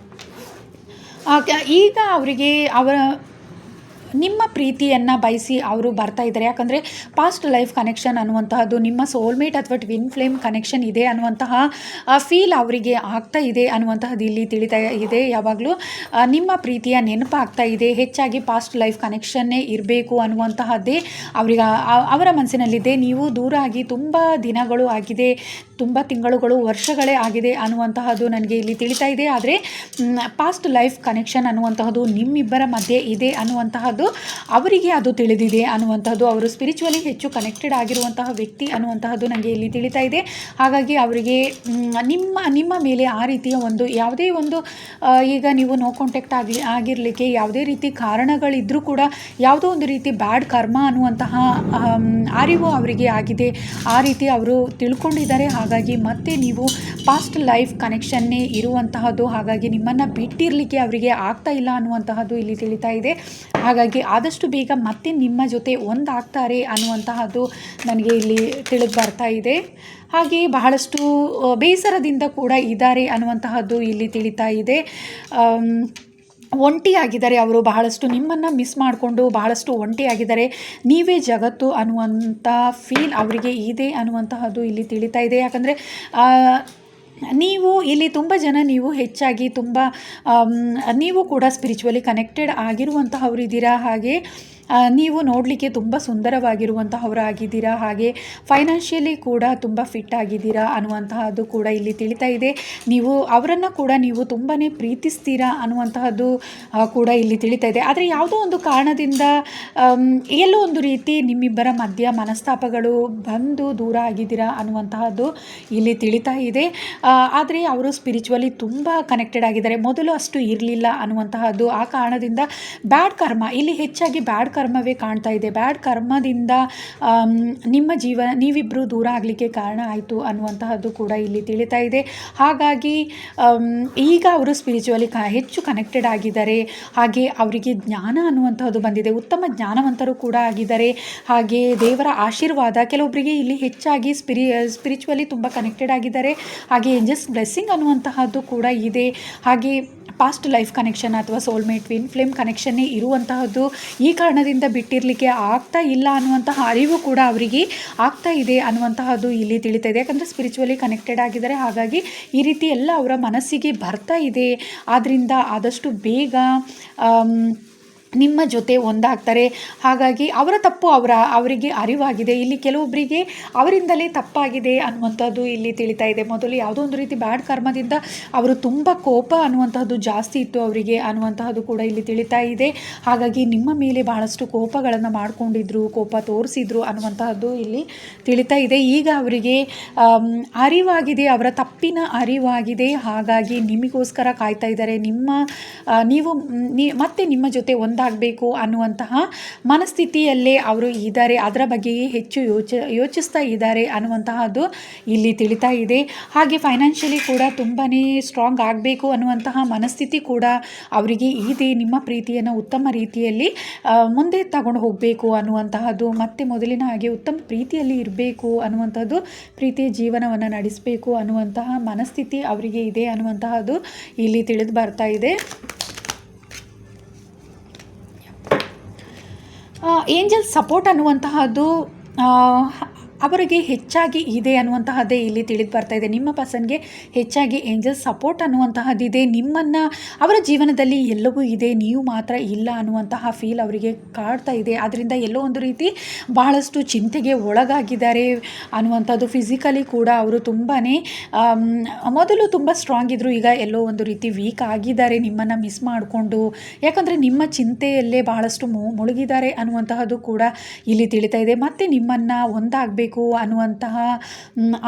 ಈಗ ಅವರಿಗೆ ನಿಮ್ಮ ಪ್ರೀತಿಯನ್ನು ಬಯಸಿ ಅವರು ಬರ್ತಾ ಇದ್ದಾರೆ. ಯಾಕಂದರೆ ಪಾಸ್ಟ್ ಲೈಫ್ ಕನೆಕ್ಷನ್ ಅನ್ನುವಂತಹದ್ದು, ನಿಮ್ಮ ಸೋಲ್ಮೇಟ್ ಅಥವಾ ಟ್ವಿನ್ ಫ್ಲೇಮ್ ಕನೆಕ್ಷನ್ ಇದೆ ಅನ್ನುವಂತಹ ಫೀಲ್ ಅವರಿಗೆ ಆಗ್ತಾ ಇದೆ ಅನ್ನುವಂತಹದ್ದು ಇಲ್ಲಿ ತಿಳಿತಾ ಇದೆ. ಯಾವಾಗಲೂ ನಿಮ್ಮ ಪ್ರೀತಿಯ ನೆನಪಾಗ್ತಾ ಇದೆ. ಹೆಚ್ಚಾಗಿ ಪಾಸ್ಟ್ ಲೈಫ್ ಕನೆಕ್ಷನ್ನೇ ಇರಬೇಕು ಅನ್ನುವಂತಹದ್ದೇ ಅವರ ಮನಸ್ಸಿನಲ್ಲಿದೆ. ನೀವು ದೂರ ಆಗಿ ತುಂಬ ದಿನಗಳು ಆಗಿದೆ, ತುಂಬ ತಿಂಗಳುಗಳು, ವರ್ಷಗಳೇ ಆಗಿದೆ ಅನ್ನುವಂತಹದ್ದು ನನಗೆ ಇಲ್ಲಿ ತಿಳಿತಾ ಇದೆ. ಆದರೆ ಪಾಸ್ಟ್ ಲೈಫ್ ಕನೆಕ್ಷನ್ ಅನ್ನುವಂತಹದ್ದು ನಿಮ್ಮಿಬ್ಬರ ಮಧ್ಯೆ ಇದೆ ಅನ್ನುವಂತಹದ್ದು ಅವರಿಗೆ ಅದು ತಿಳಿದಿದೆ ಅನ್ನುವಂಥದ್ದು. ಅವರು ಸ್ಪಿರಿಚುವಲಿ ಹೆಚ್ಚು ಕನೆಕ್ಟೆಡ್ ಆಗಿರುವಂತಹ ವ್ಯಕ್ತಿ ಅನ್ನುವಂತಹದ್ದು ನನಗೆ ಇಲ್ಲಿ ತಿಳಿತಾ ಇದೆ. ಹಾಗಾಗಿ ಅವರಿಗೆ ನಿಮ್ಮ ಮೇಲೆ ಆ ರೀತಿಯ ಯಾವುದೇ ಒಂದು ಈಗ ನೀವು ನೋ ಕಾಂಟ್ಯಾಕ್ಟ್ ಆಗಿರಲಿಕ್ಕೆ ಯಾವುದೇ ರೀತಿ ಕಾರಣಗಳಿದ್ದರೂ ಕೂಡ ಯಾವುದೋ ಒಂದು ರೀತಿ ಬ್ಯಾಡ್ ಕರ್ಮ ಅನ್ನುವಂತಹ ಅರಿವು ಅವರಿಗೆ ಆಗಿದೆ. ಆ ರೀತಿ ಅವರು ತಿಳ್ಕೊಂಡಿದ್ದಾರೆ. ಹಾಗಾಗಿ ಮತ್ತೆ ನೀವು ಪಾಸ್ಟ್ ಲೈಫ್ ಕನೆಕ್ಷನ್ನೇ ಇರುವಂತಹದ್ದು. ಹಾಗಾಗಿ ನಿಮ್ಮನ್ನು ಬಿಟ್ಟಿರಲಿಕ್ಕೆ ಅವರಿಗೆ ಆಗ್ತಾ ಇಲ್ಲ ಅನ್ನುವಂತಹದ್ದು ಇಲ್ಲಿ ತಿಳಿತಾ ಇದೆ. ಹಾಗಾಗಿ ಆದಷ್ಟು ಬೇಗ ಮತ್ತೆ ನಿಮ್ಮ ಜೊತೆ ಒಂದಾಗ್ತಾರೆ ಅನ್ನುವಂತಹದ್ದು ನನಗೆ ಇಲ್ಲಿ ತಿಳಿದು ಬರ್ತಾ ಇದೆ. ಹಾಗೆ ಬಹಳಷ್ಟು ಬೇಸರದಿಂದ ಕೂಡ ಇದ್ದಾರೆ ಅನ್ನುವಂತಹದ್ದು ಇಲ್ಲಿ ತಿಳಿತಾ ಇದೆ. ಒಂಟಿಯಾಗಿದ್ದಾರೆ ಅವರು, ಬಹಳಷ್ಟು ನಿಮ್ಮನ್ನು ಮಿಸ್ ಮಾಡಿಕೊಂಡು ಬಹಳಷ್ಟು ಒಂಟಿಯಾಗಿದ್ದಾರೆ. ನೀವೇ ಜಗತ್ತು ಅನ್ನುವಂಥ ಫೀಲ್ ಅವರಿಗೆ ಇದೆ ಅನ್ನುವಂತಹದ್ದು ಇಲ್ಲಿ ತಿಳಿತಾ ಇದೆ. ಯಾಕಂದರೆ ನೀವು ಇಲ್ಲಿ ತುಂಬ ಜನ, ನೀವು ಹೆಚ್ಚಾಗಿ ತುಂಬ ನೀವು ಕೂಡ ಸ್ಪಿರಿಚುವಲಿ ಕನೆಕ್ಟೆಡ್ ಆಗಿರುವಂತಹವರಿದ್ದೀರಾ. ಹಾಗೆ ನೀವು ನೋಡಲಿಕ್ಕೆ ತುಂಬ ಸುಂದರವಾಗಿರುವಂತಹವರಾಗಿದ್ದೀರಾ, ಹಾಗೆ ಫೈನಾನ್ಷಿಯಲಿ ಕೂಡ ತುಂಬ ಫಿಟ್ ಆಗಿದ್ದೀರಾ ಅನ್ನುವಂತಹದ್ದು ಕೂಡ ಇಲ್ಲಿ ತಿಳಿತಾ ಇದೆ. ನೀವು ಅವರನ್ನು ಕೂಡ ನೀವು ತುಂಬಾ ಪ್ರೀತಿಸ್ತೀರಾ ಅನ್ನುವಂತಹದ್ದು ಕೂಡ ಇಲ್ಲಿ ತಿಳಿತಾ ಇದೆ. ಆದರೆ ಯಾವುದೋ ಒಂದು ಕಾರಣದಿಂದ ಎಲ್ಲೋ ಒಂದು ರೀತಿ ನಿಮ್ಮಿಬ್ಬರ ಮಧ್ಯ ಮನಸ್ತಾಪಗಳು ಬಂದು ದೂರ ಆಗಿದ್ದೀರಾ ಅನ್ನುವಂತಹದ್ದು ಇಲ್ಲಿ ತಿಳಿತಾ ಇದೆ. ಆದರೆ ಅವರು ಸ್ಪಿರಿಚುವಲಿ ತುಂಬ ಕನೆಕ್ಟೆಡ್ ಆಗಿದ್ದಾರೆ, ಮೊದಲು ಅಷ್ಟು ಇರಲಿಲ್ಲ ಅನ್ನುವಂತಹದ್ದು. ಆ ಕಾರಣದಿಂದ ಬ್ಯಾಡ್ ಕರ್ಮ ಇಲ್ಲಿ ಹೆಚ್ಚಾಗಿ ಬ್ಯಾಡ್ ಕರ್ಮವೇ ಕಾಣ್ತಾ ಇದೆ. ಬ್ಯಾಡ್ ಕರ್ಮದಿಂದ ನಿಮ್ಮ ಜೀವನ ನೀವಿಬ್ಬರು ದೂರ ಆಗಲಿಕ್ಕೆ ಕಾರಣ ಆಯಿತು ಅನ್ನುವಂತಹದ್ದು ಕೂಡ ಇಲ್ಲಿ ತಿಳಿತಾ ಇದೆ. ಹಾಗಾಗಿ ಈಗ ಅವರು ಸ್ಪಿರಿಚುವಲಿ ಹೆಚ್ಚು ಕನೆಕ್ಟೆಡ್ ಆಗಿದ್ದಾರೆ, ಹಾಗೆ ಅವರಿಗೆ ಜ್ಞಾನ ಅನ್ನುವಂತಹದ್ದು ಬಂದಿದೆ, ಉತ್ತಮ ಜ್ಞಾನವಂತರು ಕೂಡ ಆಗಿದ್ದಾರೆ. ಹಾಗೆ ದೇವರ ಆಶೀರ್ವಾದ ಕೆಲವೊಬ್ಬರಿಗೆ ಇಲ್ಲಿ ಹೆಚ್ಚಾಗಿ ಸ್ಪಿರಿಚುವಲಿ ತುಂಬ ಕನೆಕ್ಟೆಡ್ ಆಗಿದ್ದಾರೆ. ಹಾಗೆ ಏಂಜಲ್ಸ್ ಬ್ಲೆಸ್ಸಿಂಗ್ ಅನ್ನುವಂತಹದ್ದು ಕೂಡ ಇದೆ. ಹಾಗೆ ಪಾಸ್ಟ್ ಲೈಫ್ ಕನೆಕ್ಷನ್ ಅಥವಾ ಸೋಲ್ಮೇಟ್ ಟ್ವಿನ್ ಫ್ಲೇಮ್ ಕನೆಕ್ಷನ್ನೇ ಇರುವಂತಹದ್ದು. ಈ ಕಾರಣದಿಂದ ಬಿಟ್ಟಿರಲಿಕ್ಕೆ ಆಗ್ತಾ ಇಲ್ಲ ಅನ್ನುವಂತಹ ಅರಿವು ಕೂಡ ಅವರಿಗೆ ಆಗ್ತಾ ಇದೆ ಅನ್ನುವಂತಹದ್ದು ಇಲ್ಲಿ ತಿಳಿತಾ ಇದೆ. ಯಾಕಂದರೆ ಸ್ಪಿರಿಚುವಲಿ ಕನೆಕ್ಟೆಡ್ ಆಗಿದ್ದಾರೆ, ಹಾಗಾಗಿ ಈ ರೀತಿ ಎಲ್ಲ ಅವರ ಮನಸ್ಸಿಗೆ ಬರ್ತಾ ಇದೆ. ಆದ್ದರಿಂದ ಆದಷ್ಟು ಬೇಗ ನಿಮ್ಮ ಜೊತೆ ಒಂದಾಗ್ತಾರೆ. ಹಾಗಾಗಿ ಅವರ ತಪ್ಪು ಅವರಿಗೆ ಅರಿವಾಗಿದೆ. ಇಲ್ಲಿ ಕೆಲವೊಬ್ಬರಿಗೆ ಅವರಿಂದಲೇ ತಪ್ಪಾಗಿದೆ ಅನ್ನುವಂಥದ್ದು ಇಲ್ಲಿ ತಿಳಿತಾ ಇದೆ. ಮೊದಲು ಯಾವುದೋ ಒಂದು ರೀತಿ ಬ್ಯಾಡ್ ಕರ್ಮದಿಂದ ಅವರು ತುಂಬ ಕೋಪ ಅನ್ನುವಂಥದ್ದು ಜಾಸ್ತಿ ಇತ್ತು ಅವರಿಗೆ ಅನ್ನುವಂತಹದ್ದು ಕೂಡ ಇಲ್ಲಿ ತಿಳಿತಾ ಇದೆ. ಹಾಗಾಗಿ ನಿಮ್ಮ ಮೇಲೆ ಬಹಳಷ್ಟು ಕೋಪಗಳನ್ನು ಮಾಡಿಕೊಂಡಿದ್ರು, ಕೋಪ ತೋರಿಸಿದ್ರು ಅನ್ನುವಂತಹದ್ದು ಇಲ್ಲಿ ತಿಳಿತಾ ಇದೆ. ಈಗ ಅವರಿಗೆ ಅರಿವಾಗಿದೆ, ಅವರ ತಪ್ಪಿನ ಅರಿವಾಗಿದೆ. ಹಾಗಾಗಿ ನಿಮಗೋಸ್ಕರ ಕಾಯ್ತಾ ಇದ್ದಾರೆ. ನೀವು ಮತ್ತೆ ನಿಮ್ಮ ಜೊತೆ ಆಗಬೇಕು ಅನ್ನುವಂತಹ ಮನಸ್ಥಿತಿಯಲ್ಲೇ ಅವರು ಇದ್ದಾರೆ. ಅದರ ಬಗ್ಗೆಯೇ ಹೆಚ್ಚು ಯೋಚಿಸ್ತಾ ಇದ್ದಾರೆ ಅನ್ನುವಂತಹದ್ದು ಇಲ್ಲಿ ತಿಳಿತಾ ಇದೆ. ಹಾಗೆ ಫೈನಾನ್ಷಿಯಲಿ ಕೂಡ ತುಂಬಾ ಸ್ಟ್ರಾಂಗ್ ಆಗಬೇಕು ಅನ್ನುವಂತಹ ಮನಸ್ಥಿತಿ ಕೂಡ ಅವರಿಗೆ ಇದೆ. ನಿಮ್ಮ ಪ್ರೀತಿಯನ್ನು ಉತ್ತಮ ರೀತಿಯಲ್ಲಿ ಮುಂದೆ ತಗೊಂಡು ಹೋಗಬೇಕು ಅನ್ನುವಂತಹದ್ದು, ಮತ್ತು ಮೊದಲಿನ ಹಾಗೆ ಉತ್ತಮ ಪ್ರೀತಿಯಲ್ಲಿ ಇರಬೇಕು ಅನ್ನುವಂಥದ್ದು, ಪ್ರೀತಿಯ ಜೀವನವನ್ನು ನಡೆಸಬೇಕು ಅನ್ನುವಂತಹ ಮನಸ್ಥಿತಿ ಅವರಿಗೆ ಇದೆ ಅನ್ನುವಂತಹದ್ದು ಇಲ್ಲಿ ತಿಳಿದು ಬರ್ತಾ ಇದೆ. ಏಂಜಲ್ ಸಪೋರ್ಟ್ ಅನ್ನುವಂತಹದ್ದು ಅವರಿಗೆ ಹೆಚ್ಚಾಗಿ ಇದೆ ಅನ್ನುವಂತಹದ್ದೇ ಇಲ್ಲಿ ತಿಳಿದು ಬರ್ತಾ ಇದೆ. ನಿಮ್ಮ ಪರ್ಸನ್ಗೆ ಹೆಚ್ಚಾಗಿ ಏಂಜಲ್ ಸಪೋರ್ಟ್ ಅನ್ನುವಂತಹದ್ದಿದೆ. ನಿಮ್ಮನ್ನು ಅವರ ಜೀವನದಲ್ಲಿ ಎಲ್ಲವೂ ಇದೆ, ನೀವು ಮಾತ್ರ ಇಲ್ಲ ಅನ್ನುವಂತಹ ಫೀಲ್ ಅವರಿಗೆ ಕಾಡ್ತಾ ಇದೆ. ಅದರಿಂದ ಎಲ್ಲೋ ಒಂದು ರೀತಿ ಬಹಳಷ್ಟು ಚಿಂತೆಗೆ ಒಳಗಾಗಿದ್ದಾರೆ ಅನ್ನುವಂಥದ್ದು. ಫಿಸಿಕಲಿ ಕೂಡ ಅವರು ತುಂಬಾ ಮೊದಲು ತುಂಬ ಸ್ಟ್ರಾಂಗ್ ಇದ್ದರು, ಈಗ ಎಲ್ಲೋ ಒಂದು ರೀತಿ ವೀಕ್ ಆಗಿದ್ದಾರೆ ನಿಮ್ಮನ್ನು ಮಿಸ್ ಮಾಡಿಕೊಂಡು. ಯಾಕಂದರೆ ನಿಮ್ಮ ಚಿಂತೆಯಲ್ಲೇ ಬಹಳಷ್ಟು ಮುಳುಗಿದ್ದಾರೆ ಅನ್ನುವಂತಹದ್ದು ಕೂಡ ಇಲ್ಲಿ ತಿಳಿತಾ ಇದೆ. ಮತ್ತು ನಿಮ್ಮನ್ನು ಒಂದಾಗಬೇಕು ಅನ್ನುವಂತಹ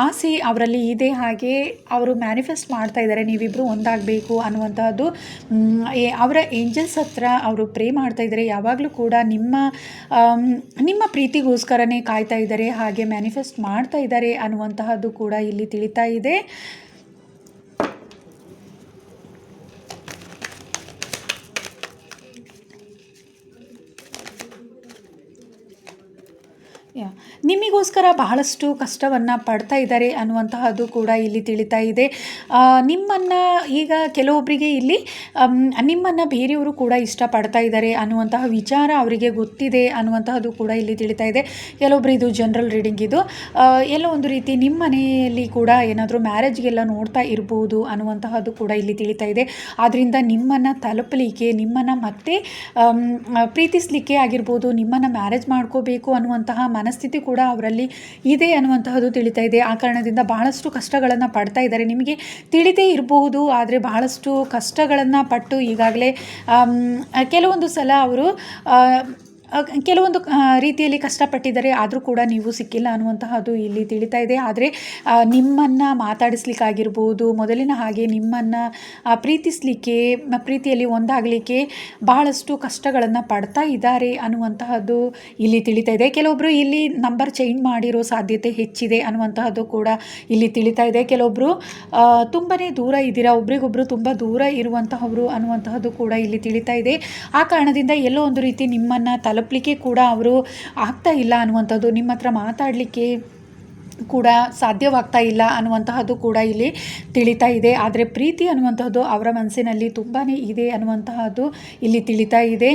ಆಸೆ ಅವರಲ್ಲಿ ಇದೆ. ಹಾಗೆ ಅವರು ಮ್ಯಾನಿಫೆಸ್ಟ್ ಮಾಡ್ತಾ ಇದ್ದಾರೆ, ನೀವಿಬ್ಬರು ಒಂದಾಗಬೇಕು ಅನ್ನುವಂತಹದ್ದು. ಅವರ ಏಂಜಲ್ಸ್ ಹತ್ರ ಅವರು ಪ್ರೇ ಮಾಡ್ತಾ ಇದ್ದಾರೆ. ಯಾವಾಗಲೂ ಕೂಡ ನಿಮ್ಮ ಪ್ರೀತಿಗೋಸ್ಕರನೇ ಕಾಯ್ತಾ ಇದ್ದಾರೆ, ಹಾಗೆ ಮ್ಯಾನಿಫೆಸ್ಟ್ ಮಾಡ್ತಾ ಇದ್ದಾರೆ ಅನ್ನುವಂತಹದ್ದು ಕೂಡ ಇಲ್ಲಿ ತಿಳಿತಾ ಇದೆ. ನಿಮಗೋಸ್ಕರ ಬಹಳಷ್ಟು ಕಷ್ಟವನ್ನು ಪಡ್ತಾ ಇದ್ದಾರೆ ಅನ್ನುವಂತಹದ್ದು ಕೂಡ ಇಲ್ಲಿ ತಿಳಿತಾ ಇದೆ. ನಿಮ್ಮನ್ನು ಈಗ ಕೆಲವೊಬ್ಬರಿಗೆ ಇಲ್ಲಿ ನಿಮ್ಮನ್ನು ಬೇರೆಯವರು ಕೂಡ ಇಷ್ಟಪಡ್ತಾ ಇದ್ದಾರೆ ಅನ್ನುವಂತಹ ವಿಚಾರ ಅವರಿಗೆ ಗೊತ್ತಿದೆ ಅನ್ನುವಂತಹದ್ದು ಕೂಡ ಇಲ್ಲಿ ತಿಳಿತಾ ಇದೆ. ಕೆಲವೊಬ್ಬರು ಇದು ಜನರಲ್ ರೀಡಿಂಗ್, ಇದು ಎಲ್ಲೋ ಒಂದು ರೀತಿ ನಿಮ್ಮ ಮನೆಯಲ್ಲಿ ಕೂಡ ಏನಾದರೂ ಮ್ಯಾರೇಜ್ಗೆಲ್ಲ ನೋಡ್ತಾ ಇರ್ಬೋದು ಅನ್ನುವಂತಹದ್ದು ಕೂಡ ಇಲ್ಲಿ ತಿಳಿತಾ ಇದೆ. ಆದ್ದರಿಂದ ನಿಮ್ಮನ್ನು ತಲುಪಲಿಕ್ಕೆ, ನಿಮ್ಮನ್ನು ಮತ್ತೆ ಪ್ರೀತಿಸಲಿಕ್ಕೆ ಆಗಿರ್ಬೋದು, ನಿಮ್ಮನ್ನು ಮ್ಯಾರೇಜ್ ಮಾಡ್ಕೋಬೇಕು ಅನ್ನುವಂತಹ ಮನಸ್ಥಿತಿ ಕೂಡ ಅವರಲ್ಲಿ ಇದೆ ಅನ್ನುವಂತಹದ್ದು ತಿಳಿತಾ ಇದೆ. ಆ ಕಾರಣದಿಂದ ಬಹಳಷ್ಟು ಕಷ್ಟಗಳನ್ನು ಪಡ್ತಾ ಇದ್ದಾರೆ. ನಿಮಗೆ ತಿಳಿದೇ ಇರಬಹುದು, ಆದರೆ ಬಹಳಷ್ಟು ಕಷ್ಟಗಳನ್ನು ಪಟ್ಟು ಈಗಾಗಲೇ ಕೆಲವೊಂದು ಸಲ ಅವರು ಕೆಲವೊಂದು ರೀತಿಯಲ್ಲಿ ಕಷ್ಟಪಟ್ಟಿದ್ದಾರೆ, ಆದರೂ ಕೂಡ ನೀವು ಸಿಕ್ಕಿಲ್ಲ ಅನ್ನುವಂತಹದ್ದು ಇಲ್ಲಿ ತಿಳಿತಾ ಇದೆ. ಆದರೆ ನಿಮ್ಮನ್ನು ಮಾತಾಡಿಸ್ಲಿಕ್ಕಾಗಿರ್ಬೋದು, ಮೊದಲಿನ ಹಾಗೆ ನಿಮ್ಮನ್ನು ಪ್ರೀತಿಸಲಿಕ್ಕೆ, ಪ್ರೀತಿಯಲ್ಲಿ ಒಂದಾಗಲಿಕ್ಕೆ ಬಹಳಷ್ಟು ಕಷ್ಟಗಳನ್ನು ಪಡ್ತಾ ಇದ್ದಾರೆ ಅನ್ನುವಂತಹದ್ದು ಇಲ್ಲಿ ತಿಳಿತಾ ಇದೆ. ಕೆಲವೊಬ್ಬರು ಇಲ್ಲಿ ನಂಬರ್ ಚೇಂಜ್ ಮಾಡಿರೋ ಸಾಧ್ಯತೆ ಹೆಚ್ಚಿದೆ ಅನ್ನುವಂತಹದ್ದು ಕೂಡ ಇಲ್ಲಿ ತಿಳಿತಾ ಇದೆ. ಕೆಲವೊಬ್ಬರು ತುಂಬಾ ದೂರ ಇದ್ದೀರಾ, ಒಬ್ರಿಗೊಬ್ಬರು ತುಂಬ ದೂರ ಇರುವಂತಹವರು ಅನ್ನುವಂತಹದ್ದು ಕೂಡ ಇಲ್ಲಿ ತಿಳಿತಾ ಇದೆ. ಆ ಕಾರಣದಿಂದ ಎಲ್ಲೋ ಒಂದು ರೀತಿ ನಿಮ್ಮನ್ನು ತಲುಪಲಿಕ್ಕೆ ಕೂಡ ಅವರು ಆಗ್ತಾ ಇಲ್ಲ ಅನ್ನುವಂಥದ್ದು, ನಿಮ್ಮ ಹತ್ರ ಮಾತಾಡಲಿಕ್ಕೆ ಕೂಡ ಸಾಧ್ಯವಾಗ್ತಾ ಇಲ್ಲ ಅನ್ನುವಂತಹದ್ದು ಕೂಡ ಇಲ್ಲಿ ತಿಳಿತಾ ಇದೆ. ಆದರೆ ಪ್ರೀತಿ ಅನ್ನುವಂಥದ್ದು ಅವರ ಮನಸ್ಸಿನಲ್ಲಿ ತುಂಬಾ ಇದೆ ಅನ್ನುವಂತಹದ್ದು ಇಲ್ಲಿ ತಿಳಿತಾ ಇದೆ.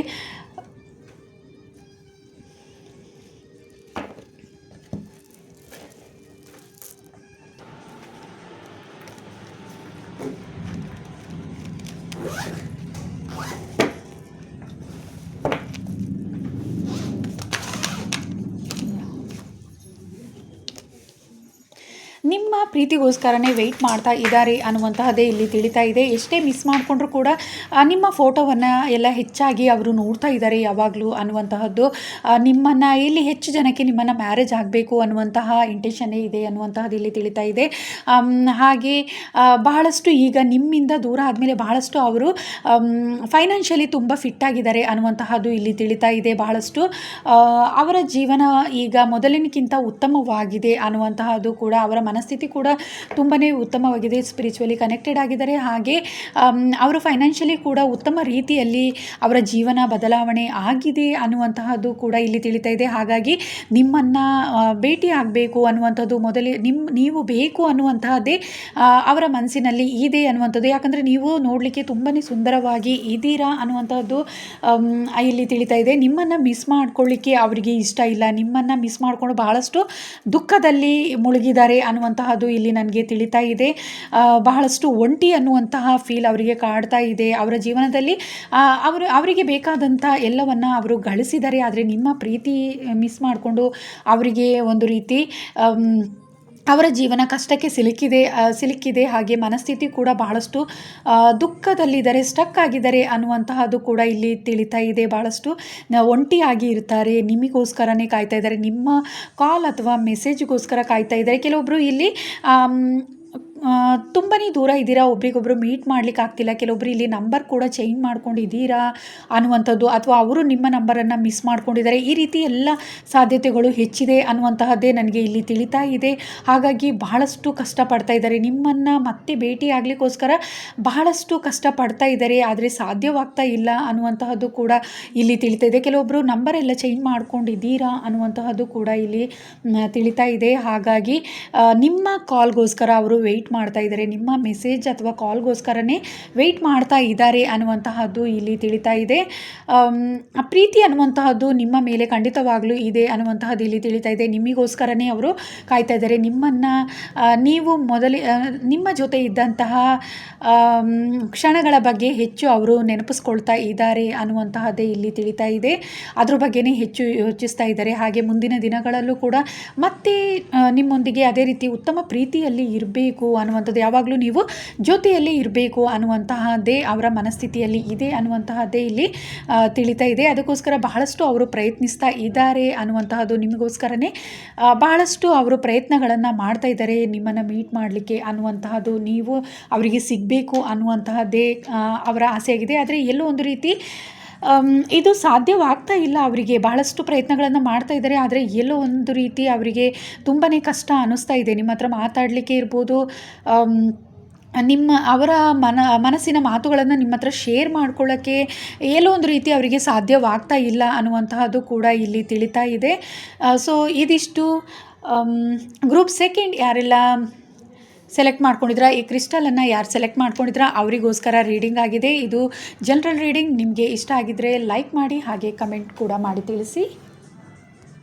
ಪ್ರೀತಿಗೋಸ್ಕರನೇ ವೆಯ್ಟ್ ಮಾಡ್ತಾ ಇದ್ದಾರೆ ಅನ್ನುವಂತಹದ್ದೇ ಇಲ್ಲಿ ತಿಳಿತಾ ಇದೆ. ಎಷ್ಟೇ ಮಿಸ್ ಮಾಡಿಕೊಂಡ್ರೂ ಕೂಡ ನಿಮ್ಮ ಫೋಟೋವನ್ನು ಎಲ್ಲ ಹೆಚ್ಚಾಗಿ ಅವರು ನೋಡ್ತಾ ಇದ್ದಾರೆ ಯಾವಾಗಲೂ ಅನ್ನುವಂತಹದ್ದು. ನಿಮ್ಮನ್ನು ಇಲ್ಲಿ ಹೆಚ್ಚು ಜನಕ್ಕೆ ನಿಮ್ಮನ್ನು ಮ್ಯಾರೇಜ್ ಆಗಬೇಕು ಅನ್ನುವಂತಹ ಇಂಟೆನ್ಷನ್ನೇ ಇದೆ ಅನ್ನುವಂತಹದ್ದು ಇಲ್ಲಿ ತಿಳಿತಾ ಇದೆ. ಹಾಗೆ ಬಹಳಷ್ಟು ಈಗ ನಿಮ್ಮಿಂದ ದೂರ ಆದಮೇಲೆ ಬಹಳಷ್ಟು ಅವರು ಫೈನಾನ್ಷಿಯಲಿ ತುಂಬ ಫಿಟ್ ಆಗಿದ್ದಾರೆ ಅನ್ನುವಂತಹದ್ದು ಇಲ್ಲಿ ತಿಳಿತಾ ಇದೆ. ಬಹಳಷ್ಟು ಅವರ ಜೀವನ ಈಗ ಮೊದಲಿನಕ್ಕಿಂತ ಉತ್ತಮವಾಗಿದೆ ಅನ್ನುವಂತಹದ್ದು ಕೂಡ, ಅವರ ಮನಸ್ಥಿತಿ ಕೂಡ ತುಂಬಾ ಉತ್ತಮವಾಗಿದೆ. ಸ್ಪಿರಿಚುವಲಿ ಕನೆಕ್ಟೆಡ್ ಆಗಿದ್ದಾರೆ. ಹಾಗೆ ಅವರು ಫೈನಾನ್ಷಿಯಲಿ ಕೂಡ ಉತ್ತಮ ರೀತಿಯಲ್ಲಿ ಅವರ ಜೀವನ ಬದಲಾವಣೆ ಆಗಿದೆ ಅನ್ನುವಂತಹದ್ದು ಕೂಡ ಇಲ್ಲಿ ತಿಳಿತಾ ಇದೆ. ಹಾಗಾಗಿ ನಿಮ್ಮನ್ನು ಭೇಟಿ ಆಗಬೇಕು ಅನ್ನುವಂಥದ್ದು ನೀವು ಬೇಕು ಅನ್ನುವಂತಹದ್ದೇ ಅವರ ಮನಸ್ಸಿನಲ್ಲಿ ಇದೆ ಅನ್ನುವಂಥದ್ದು. ಯಾಕಂದರೆ ನೀವು ನೋಡಲಿಕ್ಕೆ ತುಂಬಾ ಸುಂದರವಾಗಿ ಇದ್ದೀರಾ ಅನ್ನುವಂಥದ್ದು ಇಲ್ಲಿ ತಿಳಿತಾ ಇದೆ. ನಿಮ್ಮನ್ನು ಮಿಸ್ ಮಾಡ್ಕೊಳ್ಳಿಕ್ಕೆ ಅವರಿಗೆ ಇಷ್ಟ ಇಲ್ಲ. ನಿಮ್ಮನ್ನು ಮಿಸ್ ಮಾಡಿಕೊಂಡು ಬಹಳಷ್ಟು ದುಃಖದಲ್ಲಿ ಮುಳುಗಿದ್ದಾರೆ ಅನ್ನುವಂತಹದ್ದು ಇಲ್ಲಿ ನನಗೆ ತಿಳಿತಾ ಇದೆ. ಬಹಳಷ್ಟು ಒಂಟಿ ಅನ್ನುವಂತಹ ಫೀಲ್ ಅವರಿಗೆ ಕಾಡ್ತಾ ಇದೆ. ಅವರ ಜೀವನದಲ್ಲಿ ಅವರಿಗೆ ಬೇಕಾದಂಥ ಎಲ್ಲವನ್ನು ಅವರು ಗಳಿಸಿದ್ದಾರೆ. ಆದರೆ ನಿಮ್ಮ ಪ್ರೀತಿ ಮಿಸ್ ಮಾಡಿಕೊಂಡು ಅವರಿಗೆ ಒಂದು ರೀತಿ ಅವರ ಜೀವನ ಕಷ್ಟಕ್ಕೆ ಸಿಲುಕಿದೆ. ಹಾಗೆ ಮನಸ್ಥಿತಿ ಕೂಡ ಬಹಳಷ್ಟು ದುಃಖದಲ್ಲಿದ್ದಾರೆ, ಸ್ಟಕ್ ಆಗಿದ್ದಾರೆ ಅನ್ನುವಂತಹದ್ದು ಕೂಡ ಇಲ್ಲಿ ತಿಳಿತಾ ಇದೆ. ಬಹಳಷ್ಟು ಒಂಟಿಯಾಗಿ ಇರ್ತಾರೆ, ನಿಮಗೋಸ್ಕರನೇ ಕಾಯ್ತಾ ಇದ್ದಾರೆ, ನಿಮ್ಮ ಕಾಲ್ ಅಥವಾ ಮೆಸೇಜ್ಗೋಸ್ಕರ ಕಾಯ್ತಾ ಇದ್ದಾರೆ. ಕೆಲವೊಬ್ಬರು ಇಲ್ಲಿ ತುಂಬಾ ದೂರ ಇದ್ದೀರಾ, ಒಬ್ರಿಗೊಬ್ರು ಮೀಟ್ ಮಾಡ್ಲಿಕ್ಕೆ ಆಗ್ತಿಲ್ಲ. ಕೆಲವೊಬ್ರು ಇಲ್ಲಿ ನಂಬರ್ ಕೂಡ ಚೇಂಜ್ ಮಾಡ್ಕೊಂಡಿದ್ದೀರಾ ಅನ್ನುವಂಥದ್ದು, ಅಥವಾ ಅವರು ನಿಮ್ಮ ನಂಬರನ್ನು ಮಿಸ್ ಮಾಡ್ಕೊಂಡಿದ್ದಾರೆ. ಈ ರೀತಿ ಎಲ್ಲ ಸಾಧ್ಯತೆಗಳು ಹೆಚ್ಚಿದೆ ಅನ್ನುವಂತಹದ್ದೇ ನನಗೆ ಇಲ್ಲಿ ತಿಳಿತಾ ಇದೆ. ಹಾಗಾಗಿ ಬಹಳಷ್ಟು ಕಷ್ಟಪಡ್ತಾ ಇದ್ದಾರೆ, ನಿಮ್ಮನ್ನು ಮತ್ತೆ ಭೇಟಿ ಆಗಲಿಕ್ಕೋಸ್ಕರ ಬಹಳಷ್ಟು ಕಷ್ಟಪಡ್ತಾ ಇದ್ದಾರೆ. ಆದರೆ ಸಾಧ್ಯವಾಗ್ತಾ ಇಲ್ಲ ಅನ್ನುವಂತಹದ್ದು ಕೂಡ ಇಲ್ಲಿ ತಿಳಿತಾ ಇದೆ. ಕೆಲವೊಬ್ಬರು ನಂಬರೆಲ್ಲ ಚೇಂಜ್ ಮಾಡ್ಕೊಂಡಿದ್ದೀರಾ ಅನ್ನುವಂತಹದ್ದು ಕೂಡ ಇಲ್ಲಿ ತಿಳಿತಾ ಇದೆ. ಹಾಗಾಗಿ ನಿಮ್ಮ ಕಾಲ್ಗೋಸ್ಕರ ಅವರು ವೆಯ್ಟ್ ಮಾಡ್ತಾ ಇದ್ದಾರೆ, ನಿಮ್ಮ ಮೆಸೇಜ್ ಅಥವಾ ಕಾಲ್ಗೋಸ್ಕರನೇ ವೆಯ್ಟ್ ಮಾಡ್ತಾ ಇದ್ದಾರೆ ಅನ್ನುವಂತಹದ್ದು ಇಲ್ಲಿ ತಿಳಿತಾ ಇದೆ. ಪ್ರೀತಿ ಅನ್ನುವಂತಹದ್ದು ನಿಮ್ಮ ಮೇಲೆ ಖಂಡಿತವಾಗ್ಲೂ ಇದೆ ಅನ್ನುವಂತಹದ್ದು ಇಲ್ಲಿ ತಿಳಿತಾ ಇದೆ. ನಿಮಗೋಸ್ಕರನೇ ಅವರು ಕಾಯ್ತಾ ಇದ್ದಾರೆ. ನೀವು ನಿಮ್ಮ ಜೊತೆ ಇದ್ದಂತಹ ಕ್ಷಣಗಳ ಬಗ್ಗೆ ಹೆಚ್ಚು ಅವರು ನೆನಪಿಸ್ಕೊಳ್ತಾ ಇದ್ದಾರೆ ಅನ್ನುವಂತಹದ್ದೇ ಇಲ್ಲಿ ತಿಳಿತಾ ಇದೆ. ಅದ್ರ ಬಗ್ಗೆನೇ ಹೆಚ್ಚು ಯೋಚಿಸ್ತಾ ಇದ್ದಾರೆ. ಹಾಗೆ ಮುಂದಿನ ದಿನಗಳಲ್ಲೂ ಕೂಡ ಮತ್ತೆ ನಿಮ್ಮೊಂದಿಗೆ ಅದೇ ರೀತಿ ಉತ್ತಮ ಪ್ರೀತಿಯಲ್ಲಿ ಇರಬೇಕು ಅನ್ನುವಂಥದ್ದು, ಯಾವಾಗಲೂ ನೀವು ಜೊತೆಯಲ್ಲಿ ಇರಬೇಕು ಅನ್ನುವಂತಹದ್ದೇ ಅವರ ಮನಸ್ಥಿತಿಯಲ್ಲಿ ಇದೆ ಅನ್ನುವಂತಹದ್ದೇ ಇಲ್ಲಿ ತಿಳಿತಾ ಇದೆ. ಅದಕ್ಕೋಸ್ಕರ ಬಹಳಷ್ಟು ಅವರು ಪ್ರಯತ್ನಿಸ್ತಾ ಇದ್ದಾರೆ ಅನ್ನುವಂತಹದ್ದು, ನಿಮಗೋಸ್ಕರನೇ ಬಹಳಷ್ಟು ಅವರು ಪ್ರಯತ್ನಗಳನ್ನು ಮಾಡ್ತಾ ಇದ್ದಾರೆ ನಿಮ್ಮನ್ನು ಮೀಟ್ ಮಾಡಲಿಕ್ಕೆ ಅನ್ನುವಂತಹದ್ದು, ನೀವು ಅವರಿಗೆ ಸಿಗಬೇಕು ಅನ್ನುವಂತಹದ್ದೇ ಅವರ ಆಸೆಯಾಗಿದೆ. ಆದರೆ ಎಲ್ಲೋ ಒಂದು ರೀತಿ ಇದು ಸಾಧ್ಯವಾಗ್ತಾ ಇಲ್ಲ. ಅವರಿಗೆ ಬಹಳಷ್ಟು ಪ್ರಯತ್ನಗಳನ್ನು ಮಾಡ್ತಾ ಇದ್ದಾರೆ, ಆದರೆ ಎಲ್ಲೋ ಒಂದು ರೀತಿ ಅವರಿಗೆ ತುಂಬಾ ಕಷ್ಟ ಅನ್ನಿಸ್ತಾ ಇದೆ. ನಿಮ್ಮ ಹತ್ರ ಮಾತಾಡಲಿಕ್ಕೆ ಇರ್ಬೋದು, ಅವರ ಮನಸ್ಸಿನ ಮಾತುಗಳನ್ನು ನಿಮ್ಮ ಹತ್ರ ಶೇರ್ ಮಾಡ್ಕೊಳ್ಳೋಕ್ಕೆ ಎಲ್ಲೋ ಒಂದು ರೀತಿ ಅವರಿಗೆ ಸಾಧ್ಯವಾಗ್ತಾ ಇಲ್ಲ ಅನ್ನುವಂತಹದ್ದು ಕೂಡ ಇಲ್ಲಿ ತಿಳಿತಾ ಇದೆ. ಸೊ ಇದಿಷ್ಟು ಗ್ರೂಪ್ ಸೆಕೆಂಡ್ ಯಾರೆಲ್ಲ ಸೆಲೆಕ್ಟ್ ಮಾಡ್ಕೊಂಡಿದ್ರ, ಈ ಕ್ರಿಸ್ಟಲನ್ನು ಯಾರು ಸೆಲೆಕ್ಟ್ ಮಾಡ್ಕೊಂಡಿದ್ರ ಅವರಿಗೋಸ್ಕರ ರೀಡಿಂಗ್ ಆಗಿದೆ. ಇದು ಜನರಲ್ ರೀಡಿಂಗ್. ನಿಮಗೆ ಇಷ್ಟ ಆಗಿದ್ದರೆ ಲೈಕ್ ಮಾಡಿ, ಹಾಗೆ ಕಮೆಂಟ್ ಕೂಡ ಮಾಡಿ ತಿಳಿಸಿ.